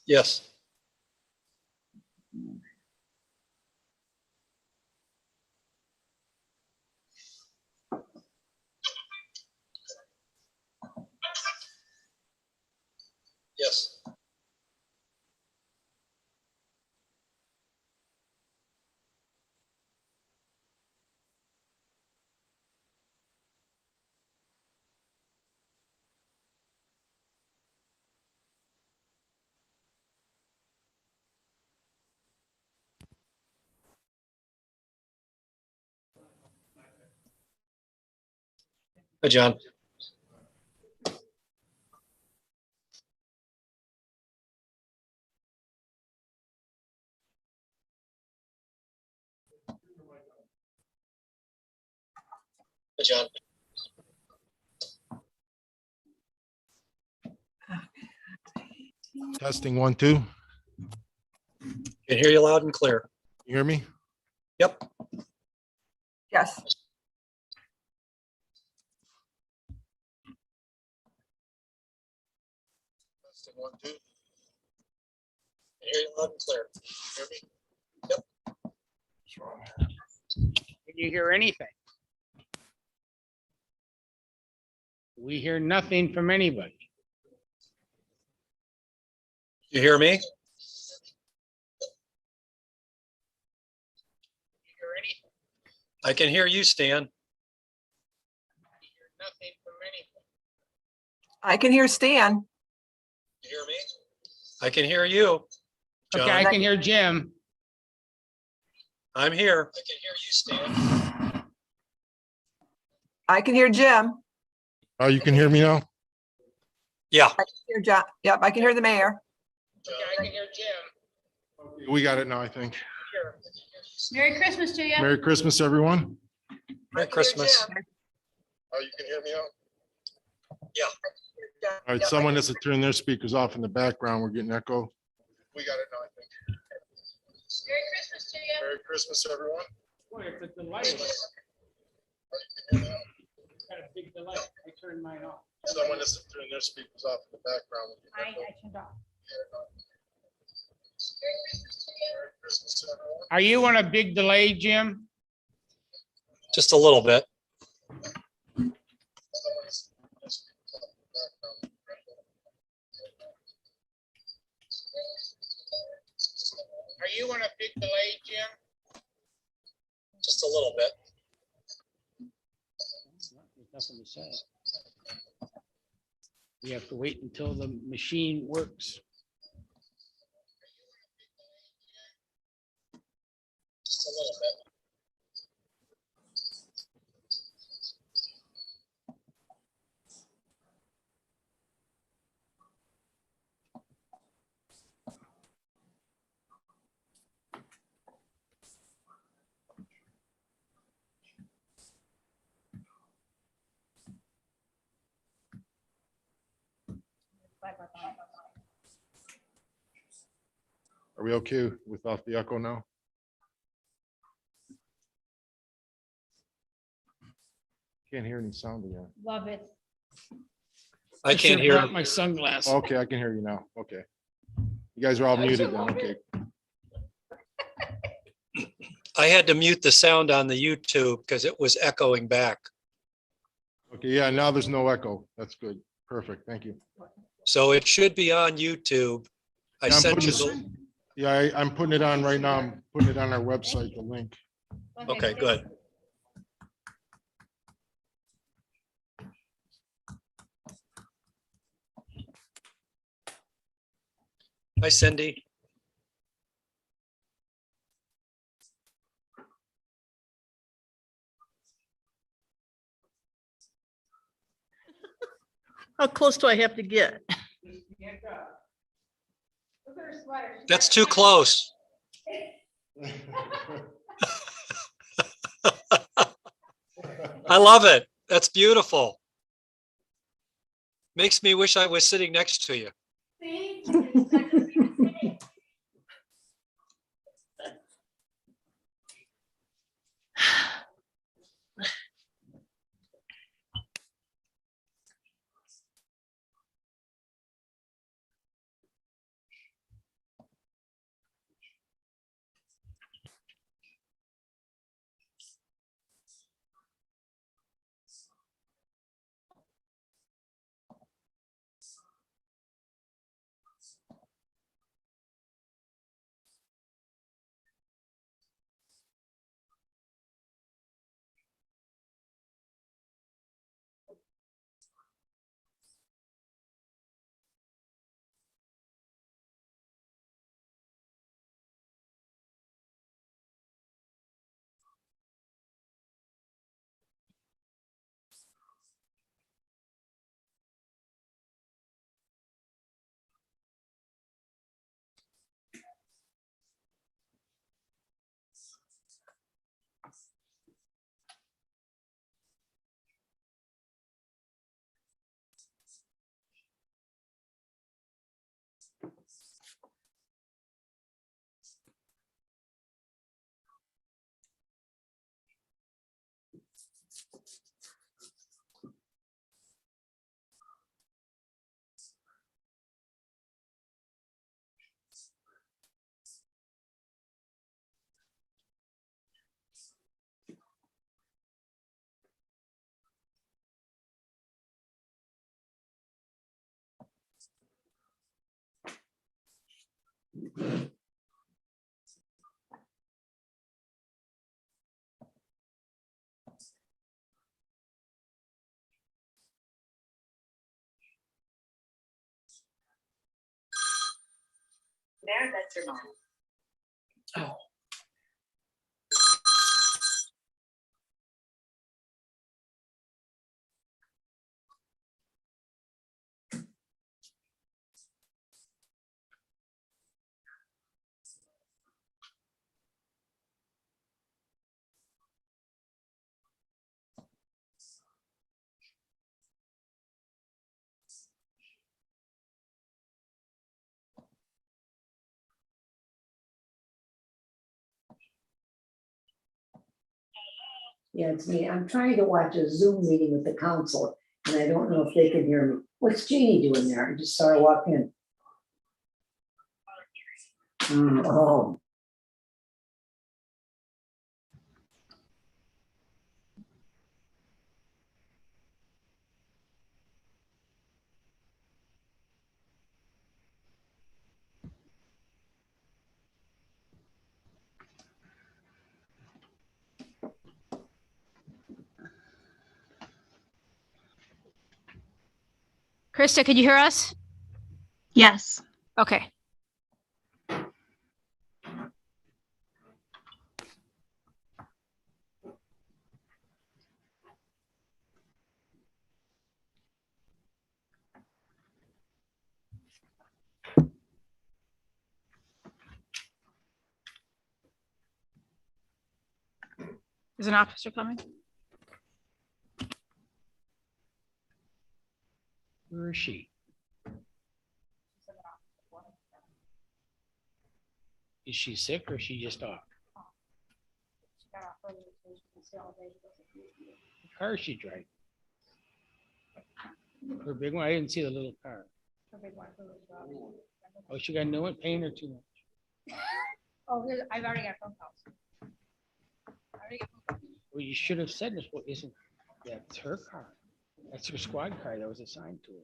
Yes. Yes. Hi, John. Hi, John. Testing 1, 2. Can hear you loud and clear. You hear me? Yep. Yes. Testing 1, 2. Can hear you loud and clear. Hear me? Yep. What's wrong? Can you hear anything? We hear nothing from anybody. You hear me? Can you hear anything? I can hear you, Stan. We hear nothing from anybody. I can hear Stan. You hear me? I can hear you, John. Okay, I can hear Jim. I'm here. I can hear you, Stan. I can hear Jim. Oh, you can hear me now? Yeah. I can hear John. Yep, I can hear the mayor. Okay, I can hear Jim. We got it now, I think. Here. Merry Christmas to you. Merry Christmas, everyone. Merry Christmas. Oh, you can hear me now? Yeah. All right, someone has to turn their speakers off in the background. We're getting echo. We got it now, I think. Merry Christmas to you. Merry Christmas, everyone. Boy, it's a delay. Got a big delay. I turned mine off. Someone has to turn their speakers off in the background. We're getting echo. I turned off. Merry Christmas, everyone. Are you on a big delay, Jim? Just a little bit. Someone has to turn their speakers off in the background. Are you on a big delay, Jim? Just a little bit. There's nothing to say. We have to wait until the machine works. Just a little bit. Are we okay without the echo now? Can't hear any sound again. Love it. I can't should've hear. brought my sunglasses. Okay, I can hear you now. Okay. You guys are all muted then, okay. I had to mute the sound on the YouTube because it was echoing back. Okay, yeah, now there's no echo. That's good. Perfect, thank you. So it should be on YouTube. I Yeah, I'm sent you putting the, Yeah, I'm putting it on right now. I'm putting it on our website, the link. okay, good. Hi, Cindy. How close do I have to get? That's too close. I love it. That's beautiful. Makes me wish I was sitting next to you. There, that's your mom. Oh. Yeah, it's me. I'm trying to watch a Zoom meeting with the council, and I don't know if they can hear me. What's Jeannie doing there? I just saw her walk in. Oh, Krista, could you hear us? Yes. Okay. Is an officer coming? Where is she? Is she sick or is she just off? What car is she driving? Her big one? I didn't see the little car. Oh, she got a new one, paying her too much. Oh, I've already got phone calls. Well, you should have said this. Well, isn't that's her car? That's her squad car that was assigned to her.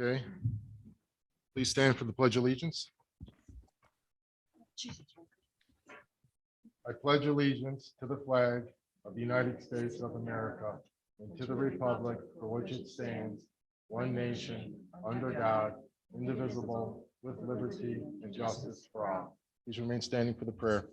Okay. Please stand for the Pledge of Allegiance. I pledge allegiance to the flag of the United States of America and to the republic for which it stands, one nation, under God, indivisible, with liberty and justice for all. Please remain standing for the prayer.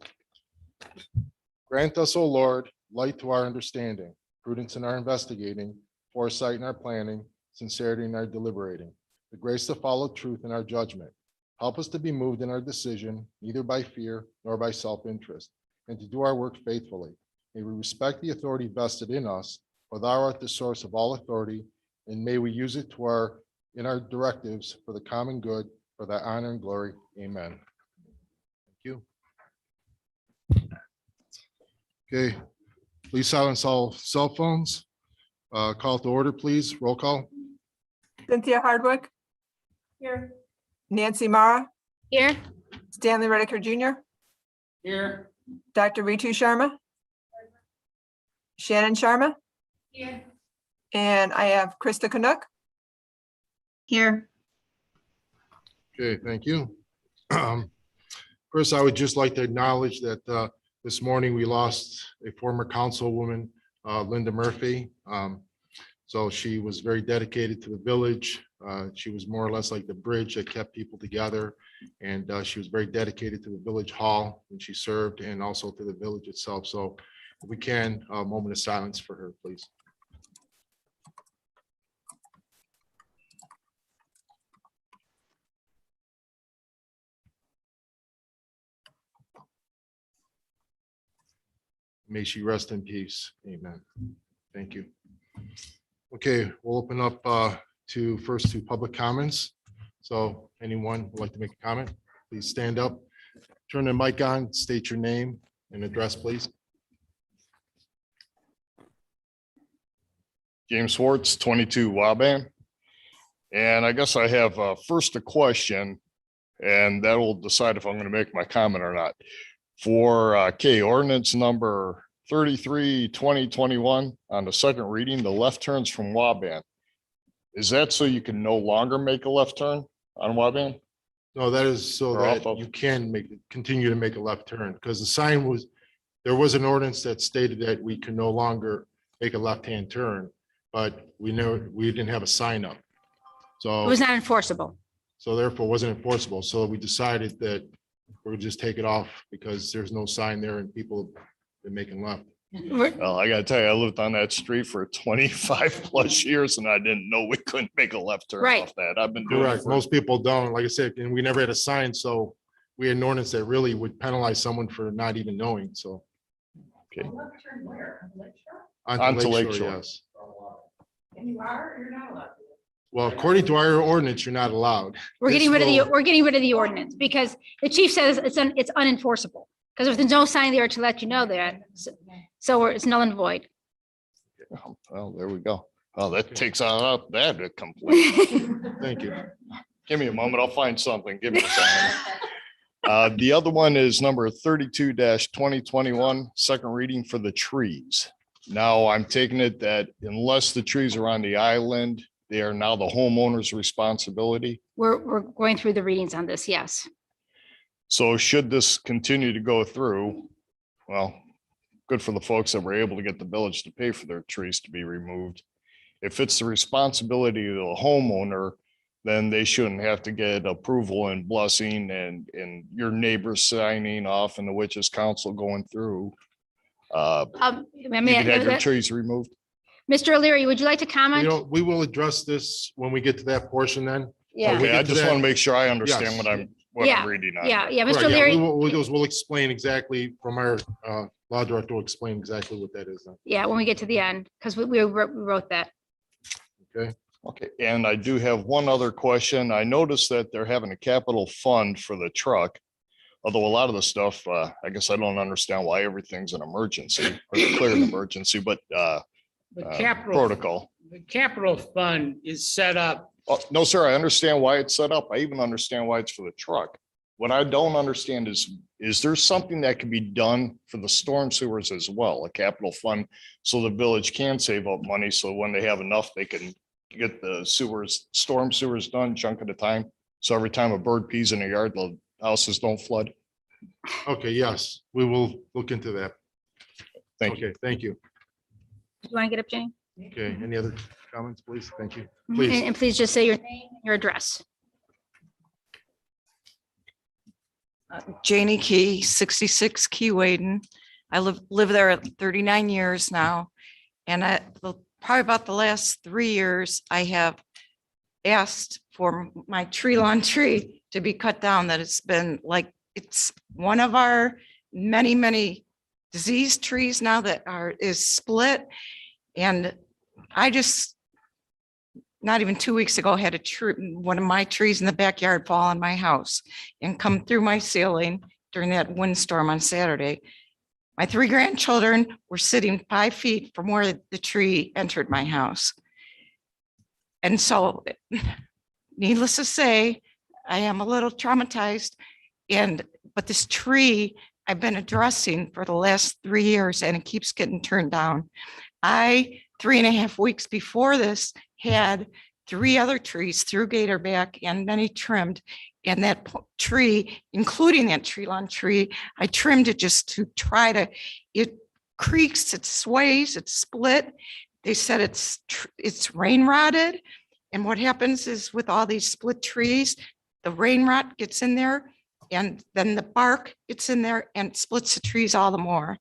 Grant us, O Lord, light to our understanding, prudence in our investigating, foresight in our planning, sincerity in our deliberating, the grace to follow truth in our judgment. Help us to be moved in our decision, neither by fear nor by self-interest, and to do our work faithfully. May we respect the authority vested in us, for thou art the source of all authority, and may we use it in our directives for the common good, for thy honor and glory. Amen. Thank you. Okay, please silence all cell phones. Call to order, please. Roll call. Cynthia Hardwick, Here. Nancy Mara, Here? Stanley Redeker Jr., Here. Dr. Ritu Sharma, Shannon Sharma, Here. and I have Krista Canuck. Here. Okay, thank you. First, I would just like to acknowledge that this morning we lost a former councilwoman, Linda Murphy. So she was very dedicated to the village. She was more or less like the bridge that kept people together. And she was very dedicated to the village hall when she served, and also to the village itself. So if we can, a moment of silence for her, please. May she rest in peace. Amen. Thank you. Okay, we'll open up to public comments. So anyone would like to make a comment, please stand up, turn the mic on, state your name and address, please. James Schwartz, 22 Waban. And I guess I have first a question, and that will decide if I'm going to make my comment or not. For ordinance number 33, 2021 on the second reading, the left turns from Waban. Is that so you can no longer make a left turn on Waban? No, that is so Or off that of- you can continue to make a left turn, because the sign there was an ordinance that stated that we can no longer make a left-hand turn, but we didn't have a sign up. It So, was not enforceable. so therefore it wasn't enforceable. So we decided that we'll just take it off because there's no sign there and people have been making left. We're- Well, I gotta tell you, I lived on that street for 25 plus years and I didn't know we couldn't make a left turn Right. off that. I've been doing it Correct. for Most people don't, like I said, and we never had a sign, so we had an ordinance that really would penalize someone for not even knowing, so. Okay. Left turn where? On Lakeshore? Onto Lakeshore. Yes. And you are or you're not allowed to? Well, according to our ordinance, you're not allowed. We're getting This rid of the, will- we're getting rid of the ordinance because the chief says it's unenforceable. Because if there's no sign there to let you know that, so it's null and void. Well, there we go. Oh, that takes out that completely. Thank you. Give me a moment. I'll find something. Give me a second. The other one is number 32-2021, second reading for the trees. Now I'm taking it that unless the trees are on the island, they are now the homeowner's responsibility. We're going through the readings on this, yes. So should this continue to go through, well, good for the folks that were able to get the village to pay for their trees to be removed. If it's the responsibility of the homeowner, then they shouldn't have to get approval and blessing and your neighbors signing off and the witches council going through. I You mean, could have your trees removed. Mr. O'Leary, would you like to You comment? know, we will address this when we get to that portion then. Yeah, we Okay, I get to just that- want to make sure I understand Yes. what Yeah, I'm reading on. yeah, here. yeah, Mr. Correct, yeah, O'Leary, we'll explain exactly from our law director will explain exactly what that is then. yeah, when we get to the end, because we wrote that. Okay, Okay, and I do have one other question. I noticed that they're having a capital fund for the truck. Although a lot of the stuff, I guess I don't understand why everything's an emergency or declared an emergency, but The capital, protocol. the capital fund is set up. Oh, no, sir, I understand why it's set up. I even understand why it's for the truck. What I don't understand is there something that can be done for the storm sewers as well, a capital fund, so the village can save up money, so when they have enough, they can get the sewers, storm sewers done chunk at a time. So every time a bird pees in a yard, the houses don't flood. Okay, yes, we will look into that. Thank you. Okay, thank you. You want to get up, Jane? Okay, any other comments, please? Thank you. And Please. and please just say your name, and your address. Janie Key, 66 Key Waden. I live there at 39 years now. And probably about the last 3 years, I have asked for my lawn tree to be cut down, that it's been like, it's one of our many, many diseased trees now that is split. And I just, not even 2 weeks ago, had one of my trees in the backyard fall on my house and come through my ceiling during that windstorm on Saturday. My 3 grandchildren were sitting 5 feet from where the tree entered my house. And so, needless to say, I am a little traumatized. But this tree I've been addressing for the last 3 years, and it keeps getting turned down. 3.5 weeks before this, had 3 other trees through Gatorback and many trimmed. And that tree, including that tree lawn tree, I trimmed it just to try to, it creaks, it sways, it's split. They said it's rain rotted. And what happens is with all these split trees, the rain rot gets in there, and then the bark gets in there and splits the trees all the more.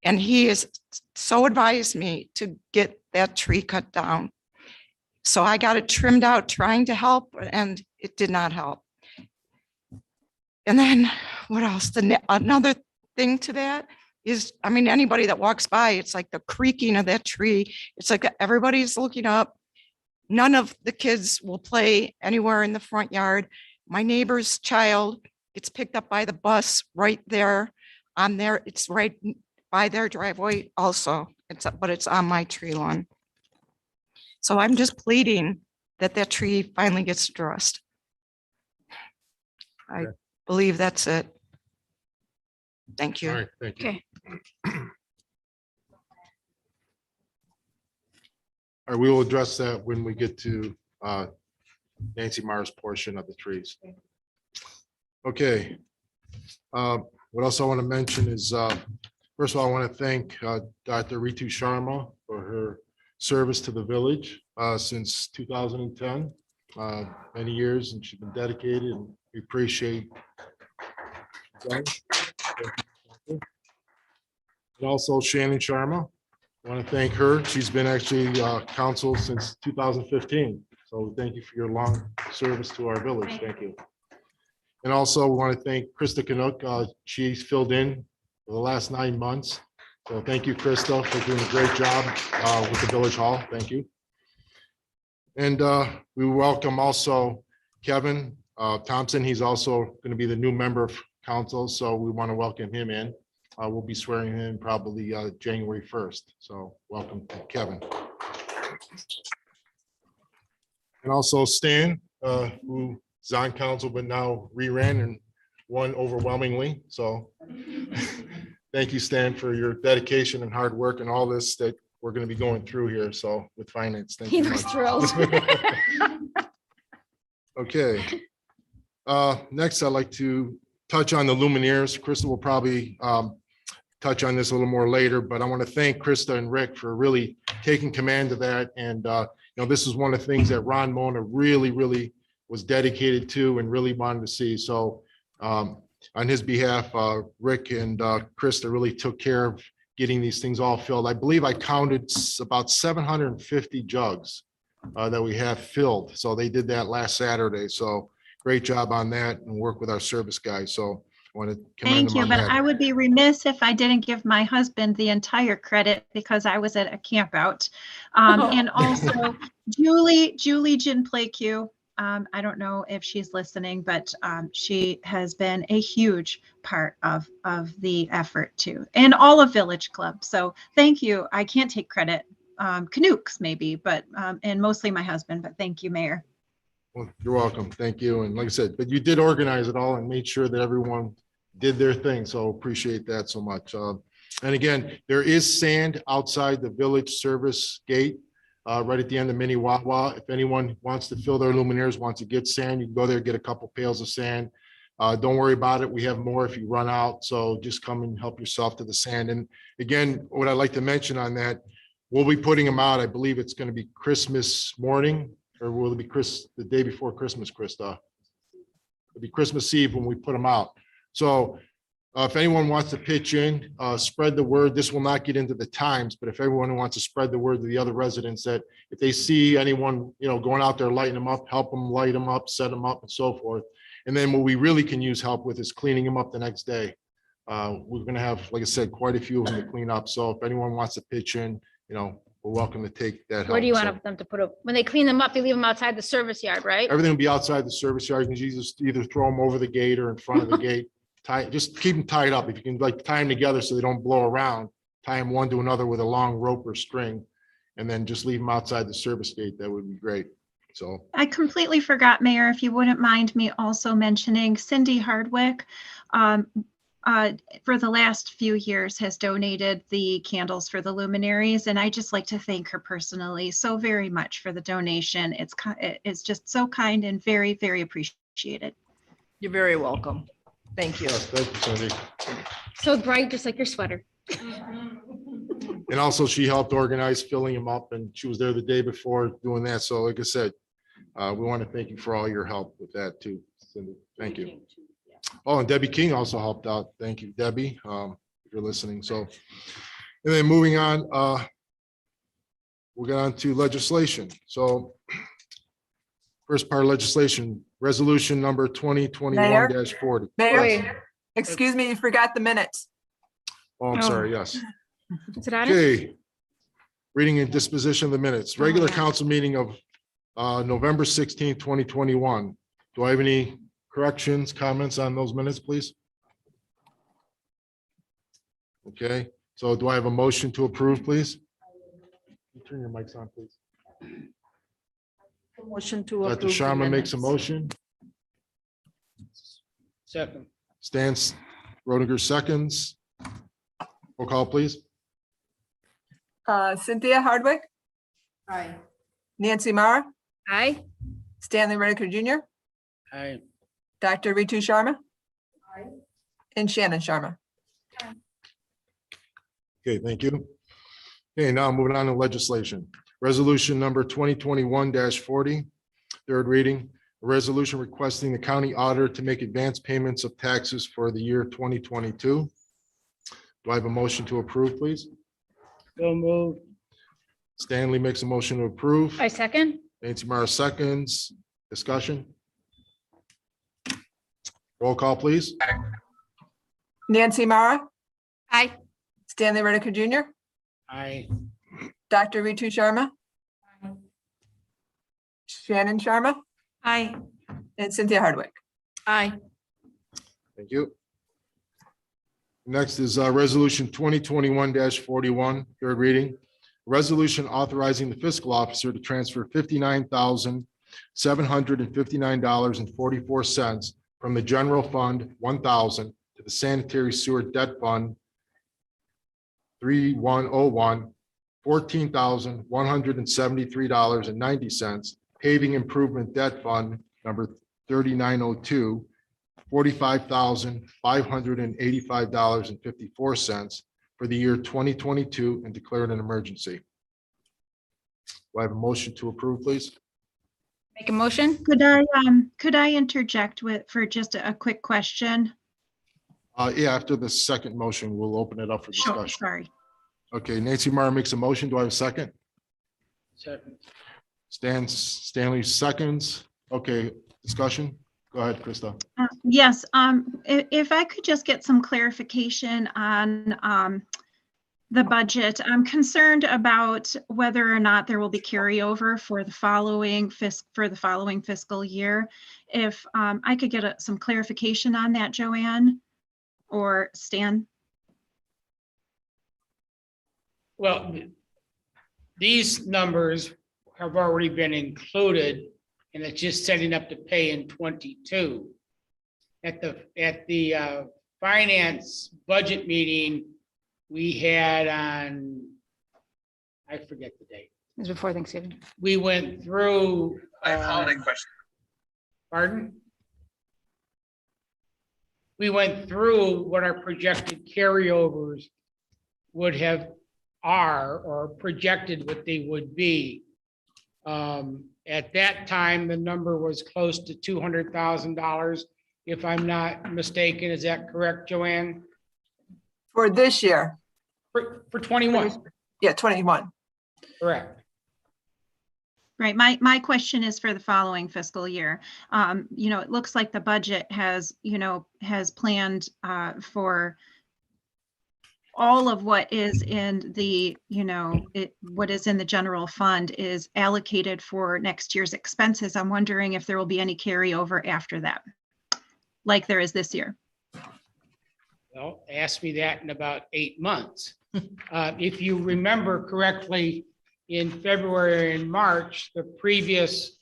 And he has so advised me to get that tree cut down. So I got it trimmed out trying to help, and it did not help. And then what else? Another thing to that is, I mean, anybody that walks by, it's like the creaking of that tree. It's like everybody's looking up. None of the kids will play anywhere in the front yard. My neighbor's child gets picked up by the bus right there on there. It's right by their driveway also. But it's on my tree lawn. So I'm just pleading that that tree finally gets addressed. I believe that's it. Thank you. All right, thank you. Okay. All right, we will address that when we get to Nancy Mara's portion of the trees. Okay. What else I want to mention is, first of all, I want to thank Dr. Ritu Sharma for her service to the village since 2010, many years, and she's been dedicated, and we appreciate that. And also Shannon Sharma, I want to thank her. She's been actually council since 2015. So thank you for your long service to our village. Thank you. And also we want to thank Krista Canuck. She's filled in for the last 9 months. So thank you, Krista, for doing a great job with the village hall. Thank you. And we welcome also Kevin Thompson. He's also going to be the new member of council. So we want to welcome him in. We'll be swearing him in probably January 1st. So welcome to Kevin. And also Stan, who's on council, but now reran and won overwhelmingly. So thank you, Stan, for your dedication and hard work and all this that we're going to be going through here. So with finance, thank you. He was much. thrilled. Okay. Next, I'd like to touch on the luminaires. Krista will probably touch on this a little more later, but I want to thank Krista and Rick for really taking command of that. And this is one of the things that Ron Mona really was dedicated to and really wanted to see. So on his behalf, Rick and Krista really took care of getting these things all filled. I believe I counted about 750 jugs that we have filled. So they did that last Saturday. So great job on that and work with our service guys. So I want to commend Thank them you, on but that. I would be remiss if I didn't give my husband the entire credit because I was at a camp out. And also Julie Jinplayq. I don't know if she's listening, but she has been a huge part of the effort too, and all of Village Club. So thank you. I can't take credit. Canucks maybe, but and mostly my husband, but thank you, Mayor. Well, you're welcome. Thank you. And like I said, but you did organize it all and made sure that everyone did their thing. So appreciate that so much. And again, there is sand outside the village service gate. right at the end of Mini Wawa. If anyone wants to fill their luminaires, wants to get sand, you can go there, get a couple pails of sand. Don't worry about it. We have more if you run out. So just come and help yourself to the sand. And again, what I'd like to mention on that, we'll be putting them out. I believe it's going to be Christmas morning, or will it be the day before Christmas, Krista? It'll be Christmas Eve when we put them out. So if anyone wants to pitch in, spread the word. This will not get into the times, but if everyone wants to spread the word to the other residents that if they see anyone, going out there lighting them up, help them light them up, set them up and so forth. And then what we really can use help with is cleaning them up the next day. We're going to have, like I said, quite a few of them to clean up. So if anyone wants to pitch in, we're welcome to take that help. Where do you So want them to put up? When they clean them up, they leave them outside the service yard, right? everything will be outside the service yard. You can just either throw them over the gate or in front of the gate. Just keep them tied up. If you can tie them together so they don't blow around, tie them one to another with a long rope or string, and then just leave them outside the service gate. That would be great. So I completely forgot, Mayor, if you wouldn't mind me also mentioning Cindy Hardwick. For the last few years has donated the candles for the luminaries. And I just like to thank her personally so very much for the donation. It's just so kind and very, very appreciated. You're very welcome. Thank you. yes, thank you, Cindy. So bright, just like your sweater. And also she helped organize filling them up and she was there the day before doing that. So like I said, we want to thank you for all your help with that too, Cindy. Thank you. Oh, and Debbie King also helped out. Thank you, Debbie, if you're listening. So, and then moving on, we'll get on to legislation. So first part of legislation, resolution number 2021-40. Mayor, excuse me, you forgot the minutes. Oh, I'm sorry, yes. Is it on it? Okay. Reading and disposition of the minutes, regular council meeting of November 16, 2021. Do I have any corrections, comments on those minutes, please? Okay, so do I have a motion to approve, please? Turn your mics on, please. Motion to Dr. approve. the Sharma makes a minutes. motion. Second. Stan Rodinger seconds. Roll call, please. Cynthia Hardwick, Aye. Nancy Mara, Aye. Stanley Redeker Jr., Aye. Dr. Ritu Sharma, Aye. and Shannon Sharma. Okay, thank you. Okay, now moving on to legislation. Resolution number 2021-40, third reading. A resolution requesting the county auditor to make advance payments of taxes for the year 2022. Do I have a motion to approve, please? So moved. Stanley makes a motion to approve. I second. Nancy Mara seconds. Discussion? Roll call, please. Nancy Mara, Aye. Stanley Redeker Jr., Aye. Dr. Ritu Sharma, Shannon Sharma, Aye. and Cynthia Hardwick. Aye. Thank you. Next is resolution 2021-41, third reading. Resolution authorizing the fiscal officer to transfer $59,759.44 from the general fund 1,000 to the sanitary sewer debt fund 3101, $14,173.90, paving improvement debt fund number 3902, $45,585.54 for the year 2022 and declared an emergency. Do I have a motion to approve, please? Make a motion? Could I interject for just a quick question? Yeah, after the second motion, we'll open it up for Sure, discussion. sorry. Okay, Nancy Mara makes a motion. Do I have a second? Second. Stanley seconds. Okay, discussion? Go ahead, Krista. Yes, if I could just get some clarification on the budget. I'm concerned about whether or not there will be carryover for the following fiscal year. If I could get some clarification on that, Joanne or Stan. Well, these numbers have already been included and it's just setting up to pay in 22. At the finance budget meeting we had on, I forget the date, It was before Thanksgiving. we went through. I have a holiday question. Pardon? We went through what our projected carryovers would have or projected what they would be. At that time, the number was close to $200,000, if I'm not mistaken. Is that correct, Joanne? For this year, For 21, yeah, 21. correct. Right. My question is for the following fiscal year. It looks like the budget has planned for all of what is in the, what is in the general fund is allocated for next year's expenses. I'm wondering if there will be any carryover after that, like there is this year. Well, ask me that in about 8 months. If you remember correctly, in February and March, the previous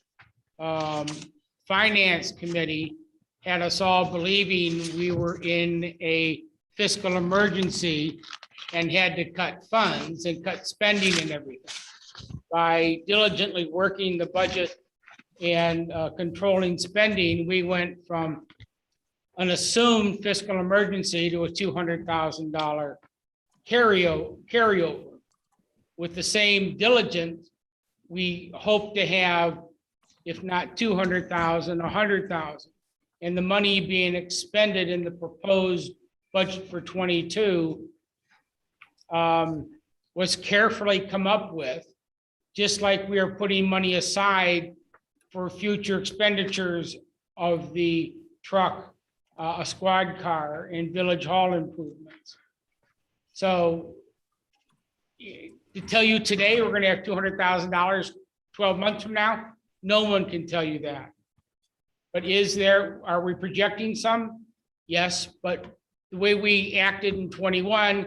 finance committee had us all believing we were in a fiscal emergency and had to cut funds and cut spending and everything. By diligently working the budget and controlling spending, we went from an assumed fiscal emergency to a $200,000 carryover. With the same diligence, we hope to have, if not 200,000, 100,000. And the money being expended in the proposed budget for 22 was carefully come up with, just like we are putting money aside for future expenditures of the truck, a squad car, and village hall improvements. So to tell you today, we're gonna have $200,000 12 months from now, no one can tell you that. But are we projecting some? Yes, but the way we acted in 21,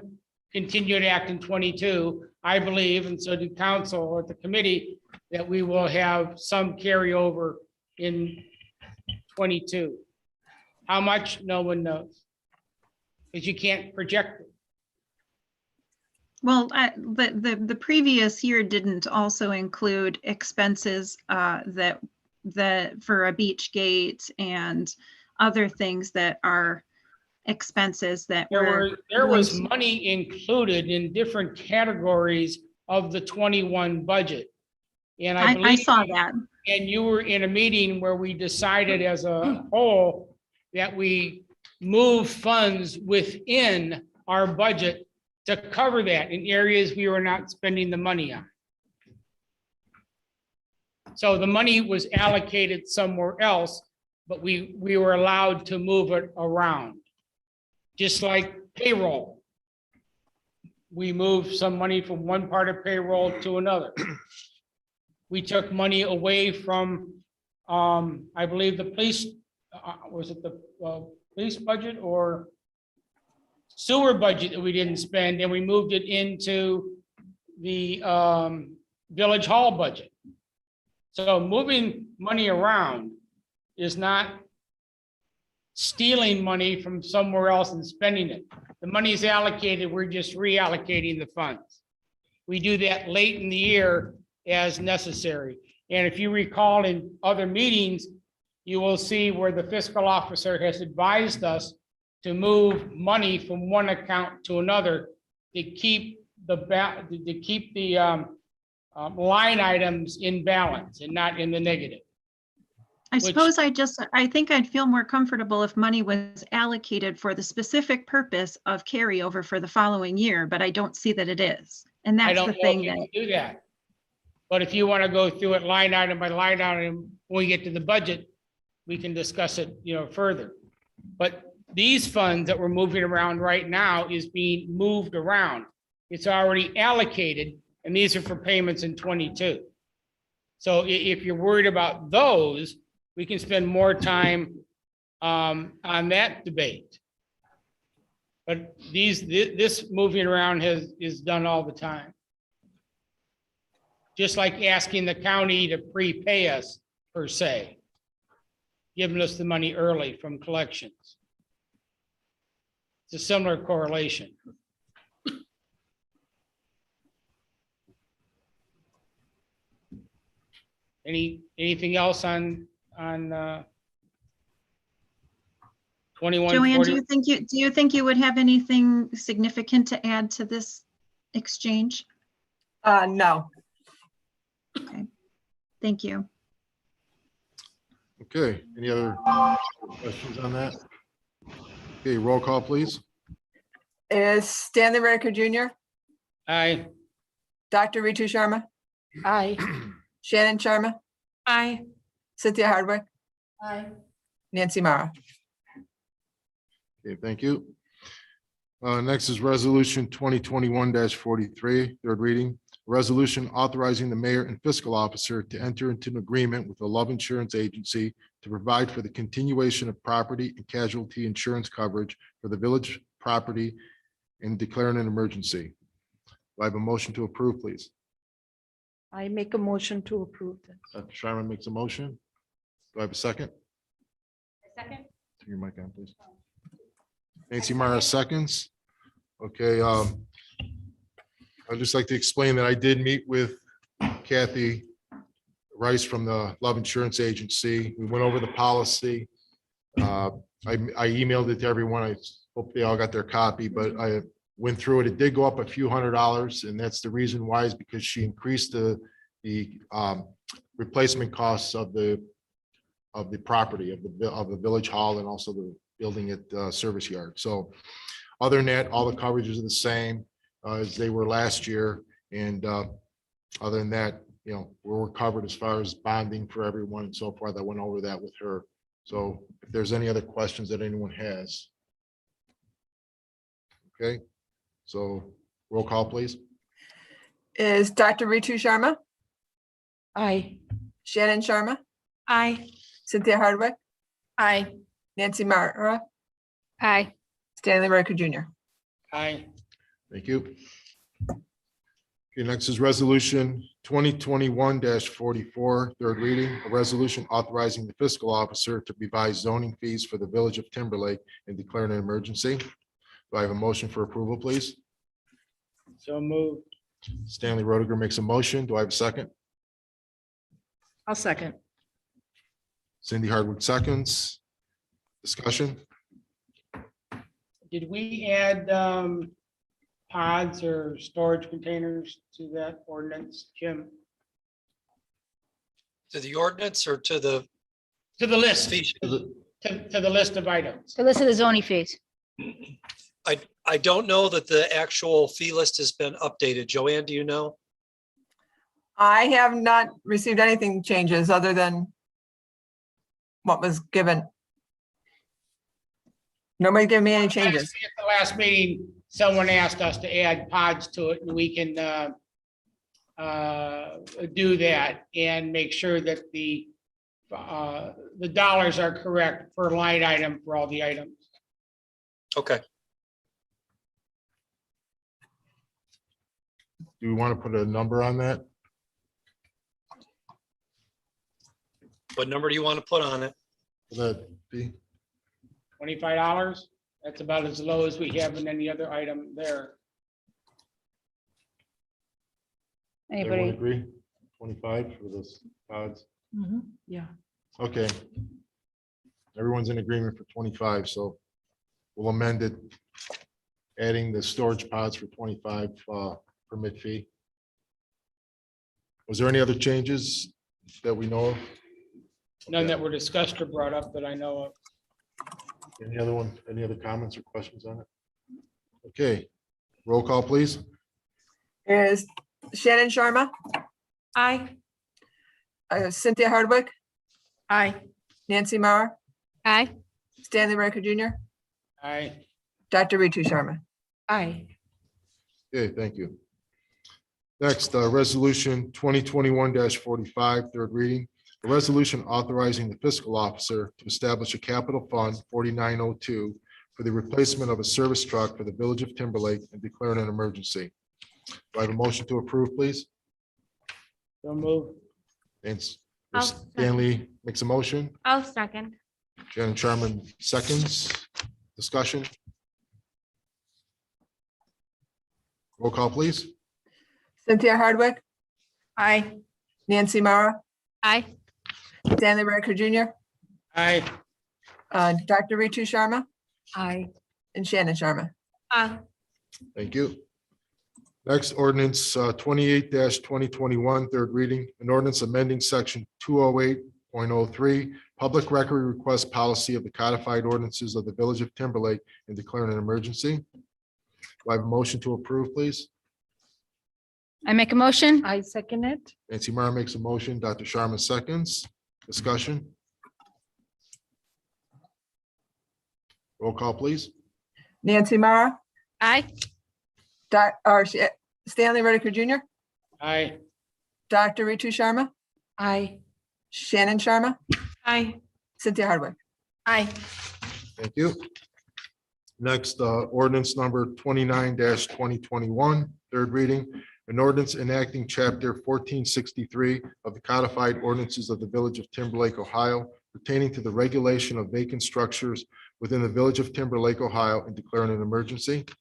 continue to act in 22, I believe, and so do council or the committee, that we will have some carryover in 22. How much? No one knows. Because you can't project it. Well, the previous year didn't also include expenses that for a beach gate and other things that are expenses that There was money included in different categories of the 21 budget. And I I believe, saw that. and you were in a meeting where we decided as a whole that we move funds within our budget to cover that in areas we were not spending the money on. So the money was allocated somewhere else, but we were allowed to move it around. Just like payroll. We moved some money from one part of payroll to another. We took money away from, I believe the police, was it the police budget or sewer budget that we didn't spend, and we moved it into the village hall budget. So moving money around is not stealing money from somewhere else and spending it. The money is allocated, we're just reallocating the funds. We do that late in the year as necessary. And if you recall in other meetings, you will see where the fiscal officer has advised us to move money from one account to another to keep the line items in balance and not in the negative. I suppose I think I'd feel more comfortable if money was allocated for the specific purpose of carryover for the following year, but I don't see that it is. And I that's don't the know if thing you that, can do that. But if you want to go through it line item by line item, when we get to the budget, we can discuss it, further. But these funds that we're moving around right now is being moved around. It's already allocated, and these are for payments in 22. So if you're worried about those, we can spend more time on that debate. But this moving around is done all the time. Just like asking the county to prepay us per se, giving us the money early from collections. It's a similar correlation. Anything else on 21? Joanne, 40? do you think you would have anything significant to add to this exchange? No. Okay, thank you. Okay, any other questions on that? Okay, roll call, please. Is Stanley Riker Jr., Aye. Dr. Ritu Sharma, Aye. Shannon Sharma, Aye. Cynthia Hardwick, Aye. Nancy Mara. Okay, thank you. Next is resolution 2021-43, third reading. A resolution authorizing the mayor and fiscal officer to enter into an agreement with the Love Insurance Agency to provide for the continuation of property and casualty insurance coverage for the village property and declaring an emergency. Do I have a motion to approve, please? I make a motion to approve this. Dr. Sharma makes a motion. Do I have a second? Second. Turn your mic on, please. Nancy Mara seconds. Okay, I'd just like to explain that I did meet with Kathy Rice from the Love Insurance Agency. We went over the policy. I emailed it to everyone. I hope they all got their copy, but I went through it. It did go up a few $100s, and that's the reason why is because she increased the replacement costs of the property of the village hall and also the building at service yard. So other than that, all the coverages are the same as they were last year. And other than that, you know, we're covered as far as bonding for everyone and so forth. I went over that with her. So if there's any other questions that anyone has. Okay, so roll call, please. Is Dr. Ritu Sharma, Aye. Shannon Sharma, Aye. Cynthia Hardwick, Aye. Nancy Mara, Aye. Stanley Riker Jr. Aye. Thank you. Okay, next is resolution 2021-44, third reading, a resolution authorizing the fiscal officer to revise zoning fees for the village of Timberlake and declaring an emergency. Do I have a motion for approval, please? So moved. Stanley Roediger makes a motion. Do I have a second? I'll second. Cindy Hardwick seconds. Discussion? Did we add pods or storage containers to that ordinance, Jim? To the ordinance or to the To the list, fee? to the list of items. So listen to the zoning fees. I don't know that the actual fee list has been updated. Joanne, do you know? I have not received anything changes other than what was given. Nobody gave me any changes. At the last meeting, someone asked us to add pods to it, and we can do that and make sure that the dollars are correct per line item for all the items. Okay. Do we want to put a number on that? What number do you want to put on it? That fee? $25. That's about as low as we have in any other item there. Everyone Anybody? agree? 25 for those pods? Yeah. Okay. Everyone's in agreement for 25, so we'll amend it, adding the storage pods for 25 permit fee. Was there any other changes that we know of? None that were discussed or brought up that I know of. Any other one, any other comments or questions on it? Okay, roll call, please. Is Shannon Sharma, Aye. Cynthia Hardwick, Aye. Nancy Mara, Aye. Stanley Riker Jr., Aye. Dr. Ritu Sharma. Aye. Okay, thank you. Next, resolution 2021-45, third reading. A resolution authorizing the fiscal officer to establish a capital fund 4902 for the replacement of a service truck for the village of Timberlake and declaring an emergency. Do I have a motion to approve, please? So move. And I'll Stanley makes a motion. I'll second. Shannon Sharman seconds. Discussion? Roll call, please. Cynthia Hardwick, Aye. Nancy Mara, Aye. Stanley Riker Jr., Aye. Dr. Ritu Sharma, Aye. and Shannon Sharma. Aye. Thank you. Next ordinance 28-2021, third reading, an ordinance amending section 208.03, public record request policy of the codified ordinances of the Village of Timberlake and declaring an emergency. Do I have a motion to approve, please? I make a motion. I second it. Nancy Mara makes a motion, Dr. Sharma seconds. Discussion? Roll call, please. Nancy Mara, Aye. Stanley Riker Jr., Aye. Dr. Ritu Sharma, Aye. Shannon Sharma, Aye. Cynthia Hardwick. Aye. Thank you. Next, ordinance number 29-2021, third reading. An ordinance enacting chapter 1463 of the codified ordinances of the Village of Timberlake, Ohio, pertaining to the regulation of vacant structures within the Village of Timberlake, Ohio, and declaring an emergency. Do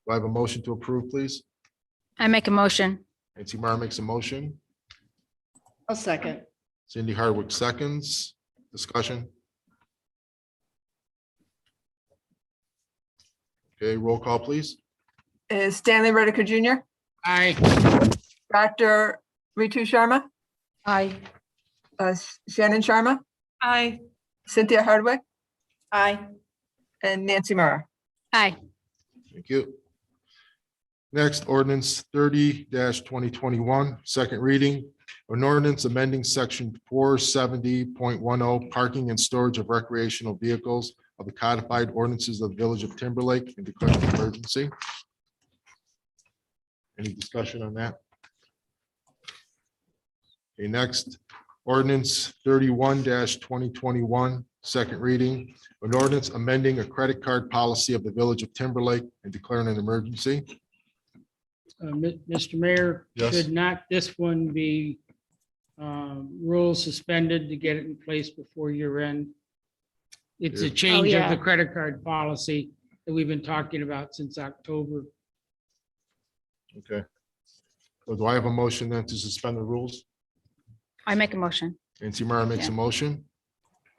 I have a motion to approve, please? I make a motion. Nancy Mara makes a motion. I'll second. Cindy Hardwick seconds. Discussion? Okay, roll call, please. Is Stanley Riker Jr., Aye. Dr. Ritu Sharma, Aye. Shannon Sharma, Aye. Cynthia Hardwick, Aye. and Nancy Mara. Aye. Thank you. Next, ordinance 30-2021, second reading. An ordinance amending section 470.10, parking and storage of recreational vehicles of the codified ordinances of the Village of Timberlake and declaring an emergency. Any discussion on that? Okay, next, ordinance 31-2021, second reading. An ordinance amending a credit card policy of the Village of Timberlake and declaring an emergency. Mr. Mayor, Yes. should not this one be rules suspended to get it in place before year end? It's a Yeah. change of the yeah. credit card policy that we've been talking about since October. Okay. So do I have a motion then to suspend the rules? I make a motion. Nancy Mara makes a motion.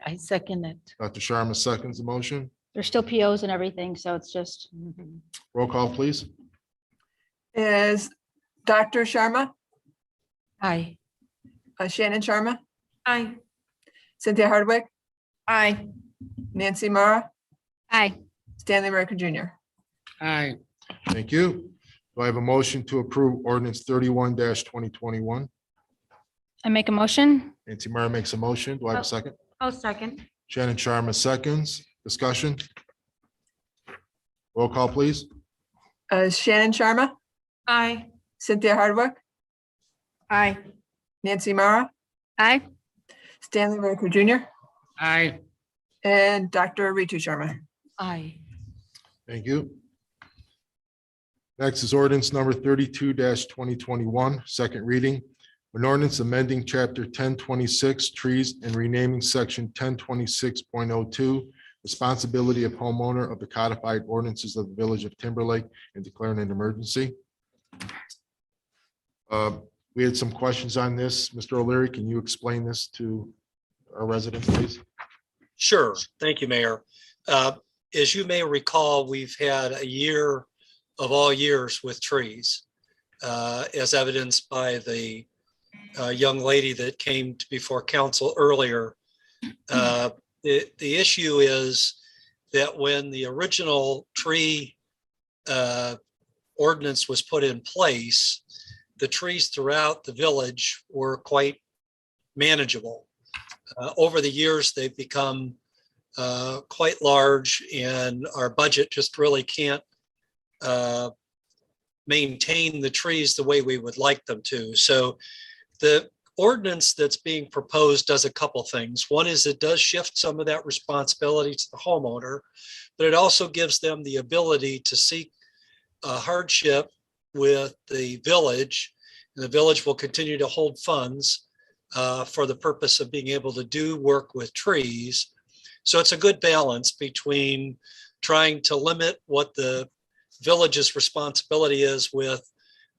I second it. Dr. Sharma seconds the motion. There's still POs and everything, so it's just, Roll call, please. Is Dr. Sharma, Aye. Shannon Sharma, Aye. Cynthia Hardwick, Aye. Nancy Mara, aye. Stanley Riker Jr. Aye. Thank you. Do I have a motion to approve ordinance 31-2021? I make a motion. Nancy Mara makes a motion. Do I have a second? I'll second. Shannon Sharma seconds. Discussion? Roll call, please. Shannon Sharma, Aye. Cynthia Hardwick, Aye. Nancy Mara, Aye. Stanley Riker Jr., Aye. and Dr. Ritu Sharma. Aye. Thank you. Next is ordinance number 32-2021, second reading. An ordinance amending chapter 1026 trees and renaming section 1026.02, responsibility of homeowner of the codified ordinances of the Village of Timberlake and declaring an emergency. We had some questions on this. Mr. O'Leary, can you explain this to our residents, please? Sure. Thank you, Mayor. As you may recall, we've had a year of all years with trees, as evidenced by the young lady that came before council earlier. The issue is that when the original tree ordinance was put in place, the trees throughout the village were quite manageable. Over the years, they've become quite large, and our budget just really can't maintain the trees the way we would like them to. So the ordinance that's being proposed does a couple things. One is it does shift some of that responsibility to the homeowner, but it also gives them the ability to seek a hardship with the village, and the village will continue to hold funds for the purpose of being able to do work with trees. So it's a good balance between trying to limit what the village's responsibility is with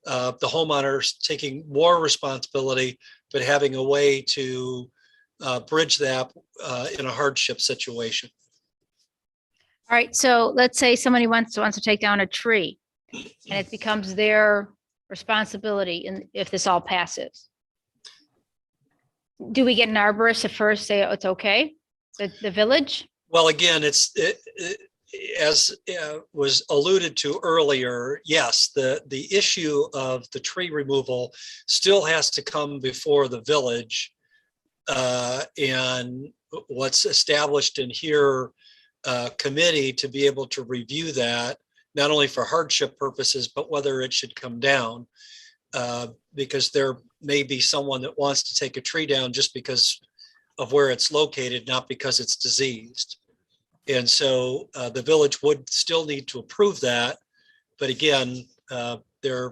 the homeowners taking more responsibility, but having a way to bridge that in a hardship situation. All right, so let's say somebody wants to take down a tree and it becomes their responsibility and if this all passes. Do we get an arborist to first say, oh, it's okay, the village? Well, again, as was alluded to earlier, yes, the issue of the tree removal still has to come before the village. And what's established in here committee to be able to review that, not only for hardship purposes, but whether it should come down. Because there may be someone that wants to take a tree down just because of where it's located, not because it's diseased. And so the village would still need to approve that. But again, the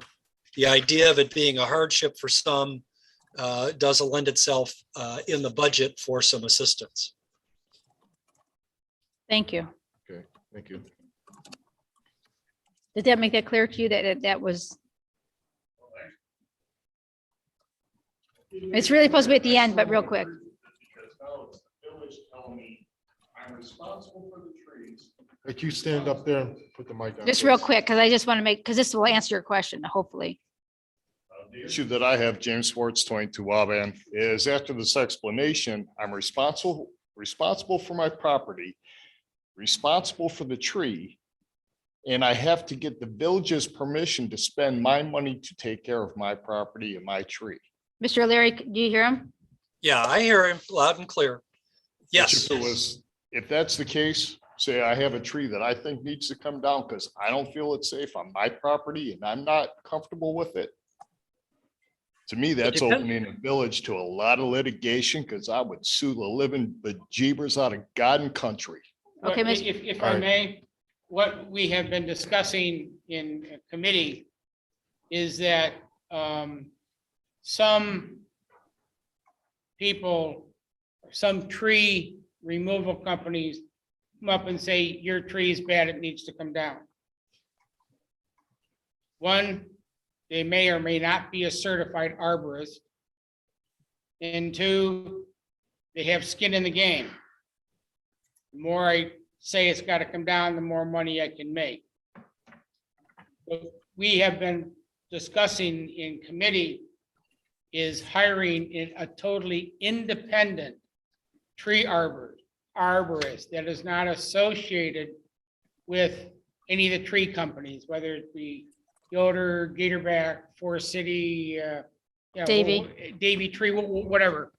idea of it being a hardship for some does lend itself in the budget for some assistance. Thank you. Okay, thank you. Did that make that clear to you that was? It's really supposed to be at the end, but real quick. Could you stand up there and put the mic on? Just real quick, because I just want to make, because this will answer your question, hopefully. The issue that I have, James Schwartz, 22 Waban, is after this explanation, I'm responsible for my property, responsible for the tree, and I have to get the village's permission to spend my money to take care of my property and my tree. Mr. O'Leary, do you hear him? Yeah, I hear him loud and clear. Yes. If that's the case, say I have a tree that I think needs to come down because I don't feel it's safe on my property and I'm not comfortable with it. To me, that's opening the village to a lot of litigation because I would sue the living bejeebers out of God and country. Okay, If I may, what we have been discussing in committee is that some people, some tree removal companies come up and say, your tree is bad, it needs to come down. One, they may or may not be a certified arborist. And two, they have skin in the game. The more I say it's got to come down, the more money I can make. What we have been discussing in committee is hiring a totally independent tree arborist that is not associated with any of the tree companies, whether it be Yoder, Gatorback, Forest City, Davy Tree, whatever.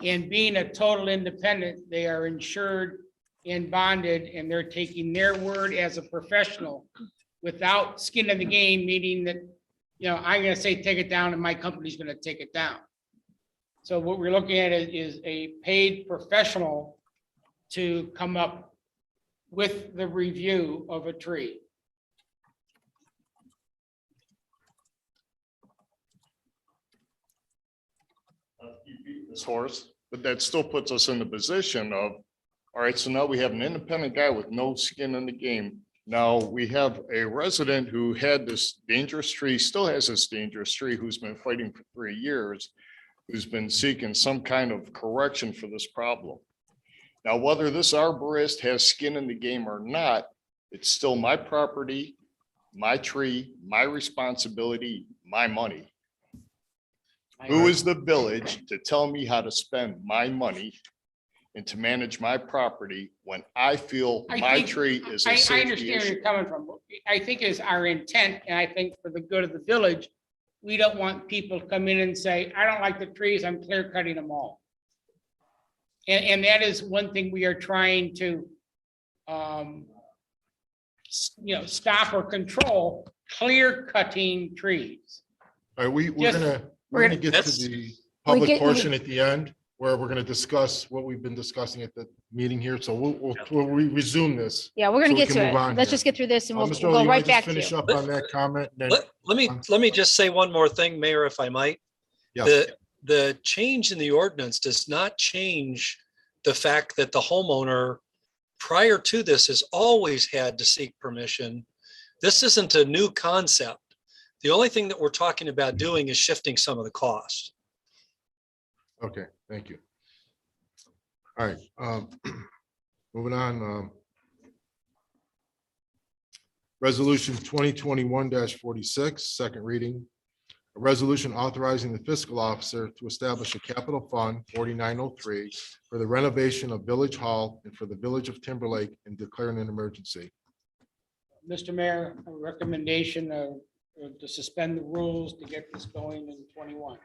And being a total independent, they are insured and bonded, and they're taking their word as a professional without skin in the game, meaning that, I'm going to say, take it down, and my company's going to take it down. So what we're looking at is a paid professional to come up with the review of a tree. This horse, but that still puts us in the position of, all right, so now we have an independent guy with no skin in the game. Now we have a resident who had this dangerous tree, still has this dangerous tree, who's been fighting for 3 years, who's been seeking some kind of correction for this problem. Now, whether this arborist has skin in the game or not, it's still my property, my tree, my responsibility, my money. Who is the village to tell me how to spend my money and to manage my property when I feel my tree is a I safety understand where issue? you're coming from. I think is our intent, and I think for the good of the village, we don't want people to come in and say, I don't like the trees, I'm clear cutting them all. And that is one thing we are trying to, stop or control, clear cutting trees. All right, we're Just- gonna get to the public portion at the end, where we're gonna discuss what we've been discussing at the meeting here. So we'll resume this. Yeah, we're going to So we get can to it. move on Let's here. just get through this and we'll Mr. go Early, you wanna right just back to finish you. up on that comment. and then- Let me just say one more thing, Mayor, if I might. Yes. The change in the ordinance does not change the fact that the homeowner prior to this has always had to seek permission. This isn't a new concept. The only thing that we're talking about doing is shifting some of the costs. Okay, thank you. All right, moving on. Resolution 2021-46, second reading. A resolution authorizing the fiscal officer to establish a capital fund 4903 for the renovation of Village Hall and for the Village of Timberlake and declaring an emergency. Mr. Mayor, a recommendation to suspend the rules to get this going in 21.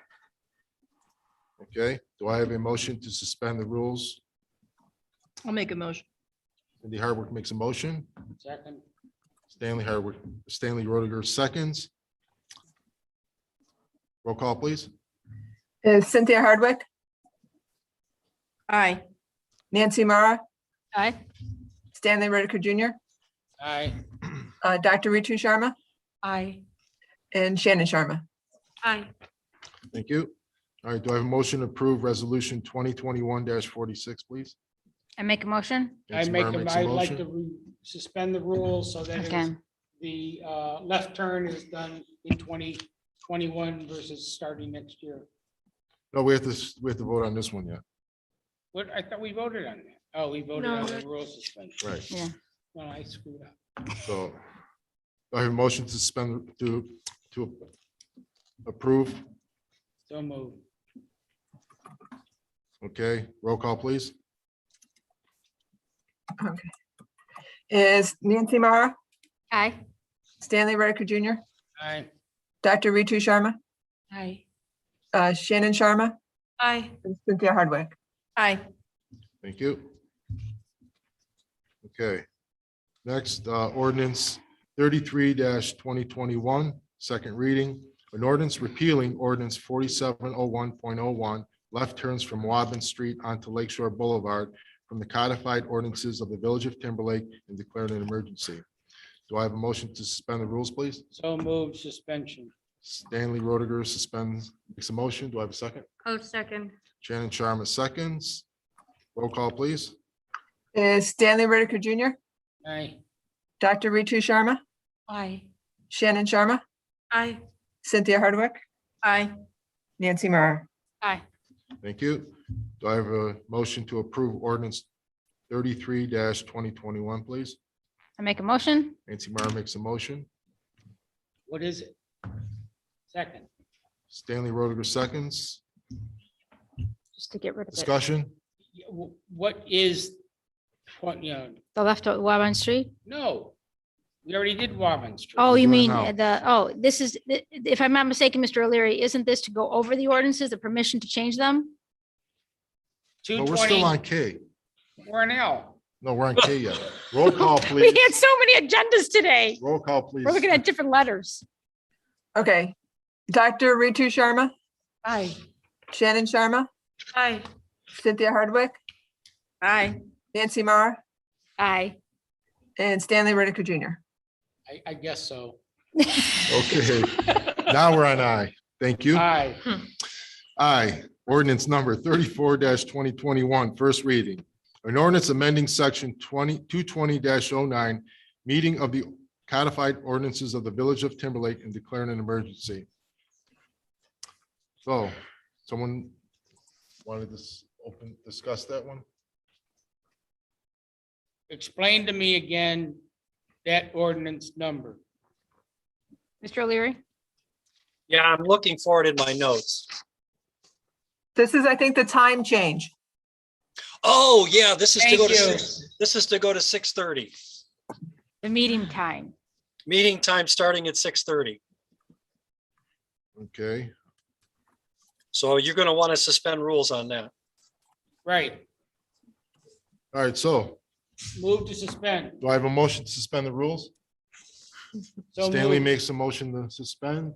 Okay, do I have a motion to suspend the rules? I'll make a motion. Cindy Hardwick makes a motion. Second, Stanley Rodiger seconds. Roll call, please. Is Cynthia Hardwick, Aye. Nancy Mara, Aye. Stanley Whitaker Jr., aye. Dr. Ritu Sharma, Aye. and Shannon Sharma. Aye. Thank you. All right, do I have a motion to approve resolution 2021-46, please? I make a motion. I Nancy make, Mara makes a I'd like motion. to suspend the rules so that it is- Again. the left turn is done in 2021 versus starting next year. No, we have to vote on this one yet. What, I thought we voted on that. Oh, we voted No. on the rule suspension. Right, Yeah. No, I screwed up. so do I have a motion to suspend to approve. So moved. Okay, roll call, please. Okay. Is Nancy Mara, Aye. Stanley Whitaker Jr., Aye. Dr. Ritu Sharma, Aye. Shannon Sharma, Aye. and Cynthia Hardwick. Aye. Thank you. Okay. Next, ordinance 33-2021, second reading. An ordinance repealing ordinance 4701.01, left turns from Wabin Street onto Lakeshore Boulevard from the codified ordinances of the Village of Timberlake and declaring an emergency. Do I have a motion to suspend the rules, please? So moved, suspension. Stanley Rodiger suspends, makes a motion. Do I have a second? Oh, second. Shannon Sharma seconds. Roll call, please. Is Stanley Whitaker Jr., Aye. Dr. Ritu Sharma, Aye. Shannon Sharma, Aye. Cynthia Hardwick, Aye. Nancy Mara. Aye. Thank you. Do I have a motion to approve ordinance 33-2021, please? I make a motion. Nancy Mara makes a motion. What is it? Second. Stanley Rodiger seconds. Just to get rid of it. Discussion? Yeah, what is, The left of Waban Street? no, we already did Wabin Street. Oh, We're you doing mean it this is, if I'm not mistaken, Mr. O'Leary, isn't this to go over the ordinances, the permission to change them? No, we're still 220, on K. we're an L. No, we're on K yet. Roll call, We please. had so many agendas today. Roll call, please. We're looking at different letters. Okay. Dr. Ritu Sharma, Aye. Shannon Sharma, Aye. Cynthia Hardwick, Aye. Nancy Mara, Aye. and Stanley Whitaker Jr. I guess so. Okay, now we're on I. Thank you. Aye. I, ordinance number 34-2021, first reading. An ordinance amending section 220-09, meeting of the codified ordinances of the Village of Timberlake and declaring an emergency. So, someone wanted to discuss that one? Explain to me again that ordinance number. Mr. O'Leary? Yeah, I'm looking for it in my notes. This is, I think, the time change. Oh, yeah, this is to go Thank to, you. this is to go to 6:30. The meeting time. Meeting time starting at 6:30. Okay, So you're going to want to suspend rules on that. Right, all right, so move to suspend. do I have a motion to suspend the rules? So Stanley moved. makes a motion to suspend.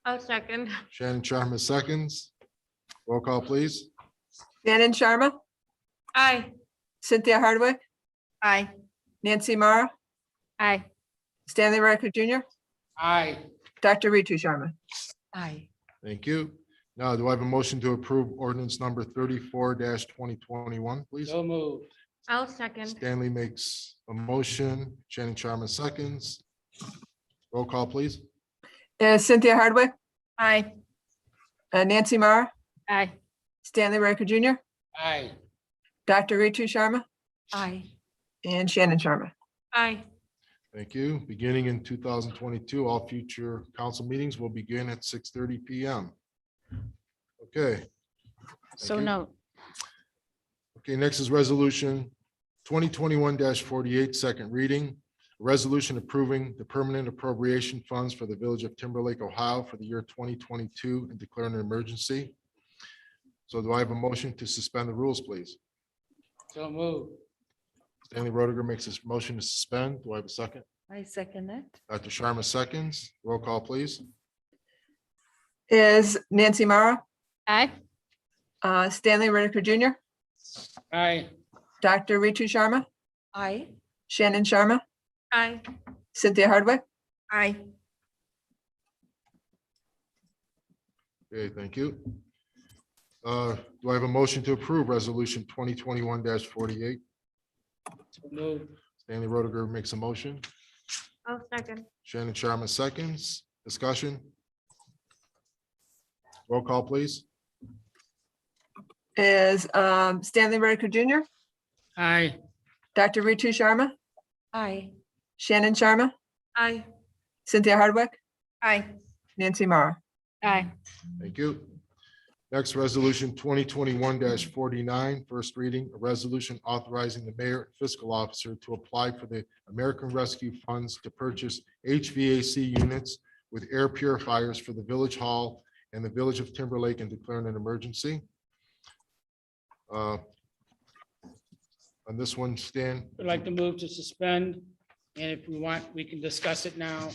Oh, second. Shannon Sharma seconds. Roll call, please. Shannon Sharma, Aye. Cynthia Hardwick, Aye. Nancy Mara, Aye. Stanley Whitaker Jr., Aye. Dr. Ritu Sharma. Aye. Thank you. Now, do I have a motion to approve ordinance number 34-2021, please? So moved. I'll second. Stanley makes a motion, Shannon Sharma seconds. Roll call, please. Is Cynthia Hardwick, Aye. Nancy Mara, Aye. Stanley Riker Jr., Aye. Dr. Ritu Sharma, Aye. and Shannon Sharma. Aye. Thank you. Beginning in 2022, all future council meetings will begin at 6:30 PM. Okay. So you. no, Okay, next is resolution 2021-48, second reading. A resolution approving the permanent appropriation funds for the village of Timberlake, Ohio for the year 2022 and declaring an emergency. So do I have a motion to suspend the rules, please? So move. Stanley Roediger makes this motion to suspend. Do I have a second? I second that. Dr. Sharma seconds. Roll call, please. Is Nancy Mara, aye. Stanley Riker Jr., Aye. Dr. Ritu Sharma, Aye. Shannon Sharma, Aye. Cynthia Hardwick. Aye. Okay, thank you. Do I have a motion to approve resolution 2021-48? So move. Stanley Roediger makes a motion. I'll second. Shannon Sharma seconds. Discussion? Roll call, please. Is Stanley Riker Jr., Aye. Dr. Ritu Sharma, Aye. Shannon Sharma, Aye. Cynthia Hardwick, Aye. Nancy Mara. Aye. Thank you. Next, resolution 2021-49, first reading, a resolution authorizing the mayor and fiscal officer to apply for the American Rescue Funds to purchase HVAC units with air purifiers for the village hall and the village of Timberlake and declaring an emergency. On this one, Stan? Would like to move to suspend, and if we want, we can discuss it now.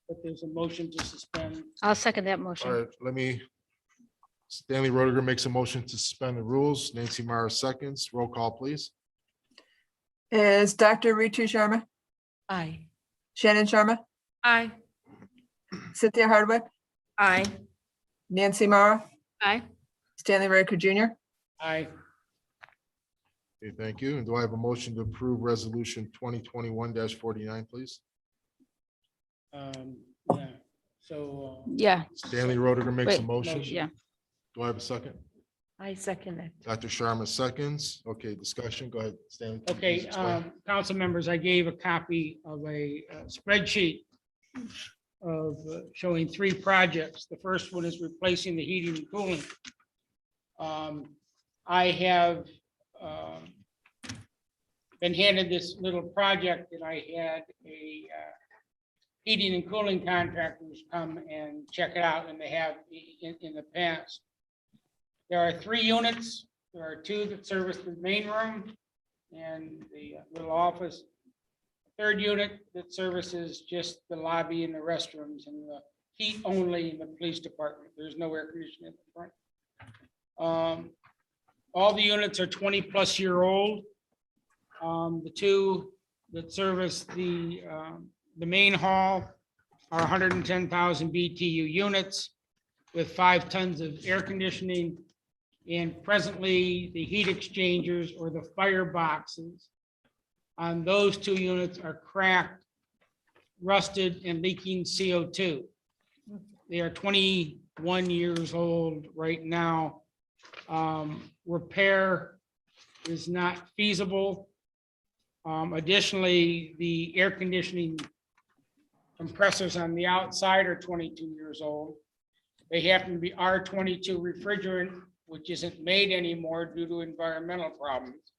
But there's a motion to suspend. I'll second that All motion. right, Stanley Roediger makes a motion to suspend the rules. Nancy Mara seconds. Roll call, please. Is Dr. Ritu Sharma, Aye. Shannon Sharma, Aye. Cynthia Hardwick, Aye. Nancy Mara, Aye. Stanley Riker Jr., Aye. Okay, thank you. And do I have a motion to approve resolution 2021-49, please? Yeah, so, Yeah, Stanley Roediger makes a Wait, motion. yeah. Do I have a second? I second it. Dr. Sharma seconds. Okay, discussion. Go ahead, Stanley. can you okay, please explain? council members, I gave a copy of a spreadsheet of showing 3 projects. The first one is replacing the heating and cooling. I have been handed this little project, and I had a heating and cooling contractors come and check it out, and they have in the past. There are 3 units. There are 2 that service the main room and the little office. Third unit that services just the lobby and the restrooms and the heat only in the police department. There's no air conditioning in the front. All the units are 20-plus-year-old. The 2 that service the main hall are 110,000 BTU units with 5 tons of air conditioning. And presently, the heat exchangers or the fire boxes on those 2 units are cracked, rusted, and leaking CO2. They are 21 years old right now. Repair is not feasible. Additionally, the air conditioning compressors on the outside are 22 years old. They happen to be R22 refrigerant, which isn't made anymore due to environmental problems.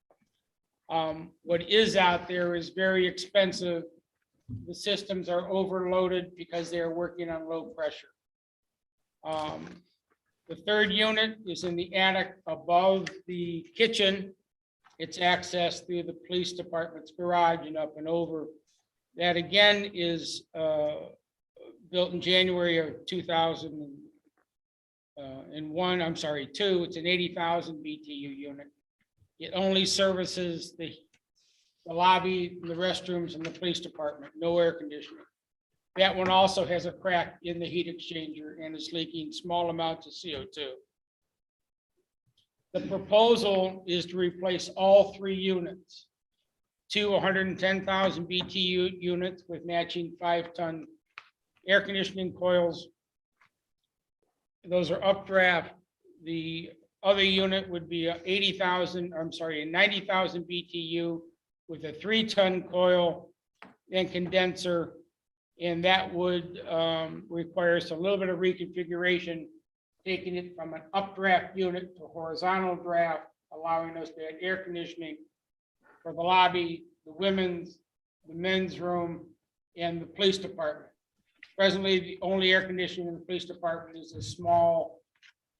What is out there is very expensive. The systems are overloaded because they are working on low pressure. The third unit is in the attic above the kitchen. It's accessed through the police department's garage and up and over. That again is built in January of 2001. I'm sorry, 2. It's an 80,000 BTU unit. It only services the lobby, the restrooms, and the police department. No air conditioning. That one also has a crack in the heat exchanger and is leaking small amounts of CO2. The proposal is to replace all 3 units. 2 110,000 BTU units with matching 5-ton air conditioning coils. Those are updraft the other unit would be a 80,000, I'm sorry, a 90,000 BTU with a 3-ton coil and condenser. And that would require us a little bit of reconfiguration, taking it from an updraft unit to horizontal draft, allowing us to add air conditioning for the lobby, the women's, the men's room, and the police department. Presently, the only air conditioning in the police department is a small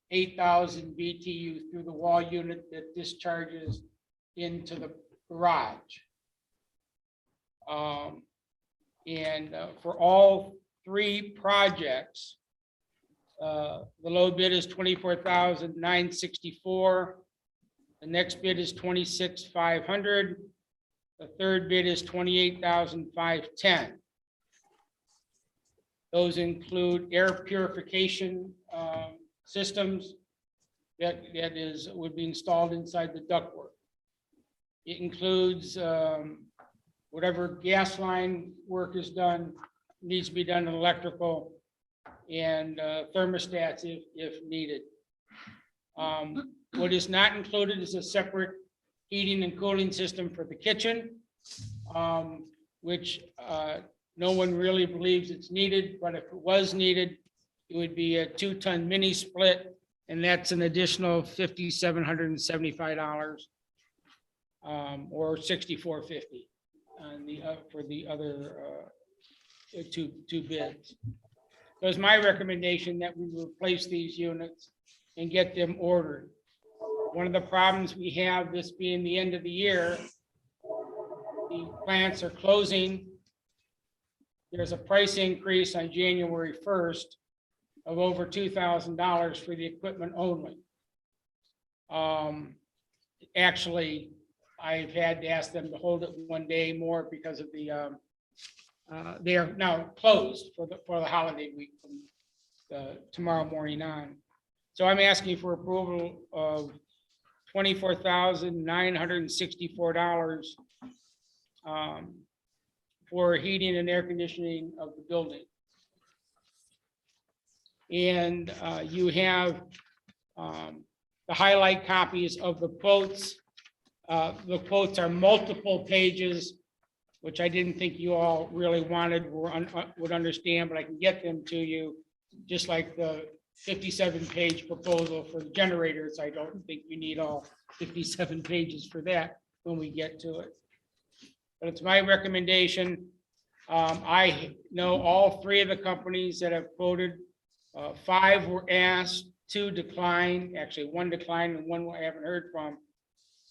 8,000 BTU through the wall unit that discharges into the garage. For all 3 projects, the low bid is 24,964. The next bid is 26,500. The third bid is 28,510. Those include air purification systems that would be installed inside the ductwork. It includes whatever gas line work is done, needs to be done in electrical, and thermostats if needed. What is not included is a separate heating and cooling system for the kitchen, which no one really believes it's needed, but if it was needed, it would be a 2-ton mini split, and that's an additional $5,775 or $6,450 on for the other two bids. So it's my recommendation that we replace these units and get them ordered. One of the problems we have, this being the end of the year, the plants are closing. There's a price increase on January 1st of over $2,000 for the equipment only. Actually, I've had to ask them to hold it one day more because of the they are now closed for the holiday week from tomorrow morning on. So I'm asking for approval of $24,964 for heating and air conditioning of the building. And you have the highlight copies of the quotes. The quotes are multiple pages, which I didn't think you all really wanted or would understand, but I can get them to you, just like the 57-page proposal for the generators. I don't think you need all 57 pages for that when we get to it. But it's my recommendation. I know all 3 of the companies that have quoted. 5 were asked, 2 declined, actually 1 declined and 1 I haven't heard from.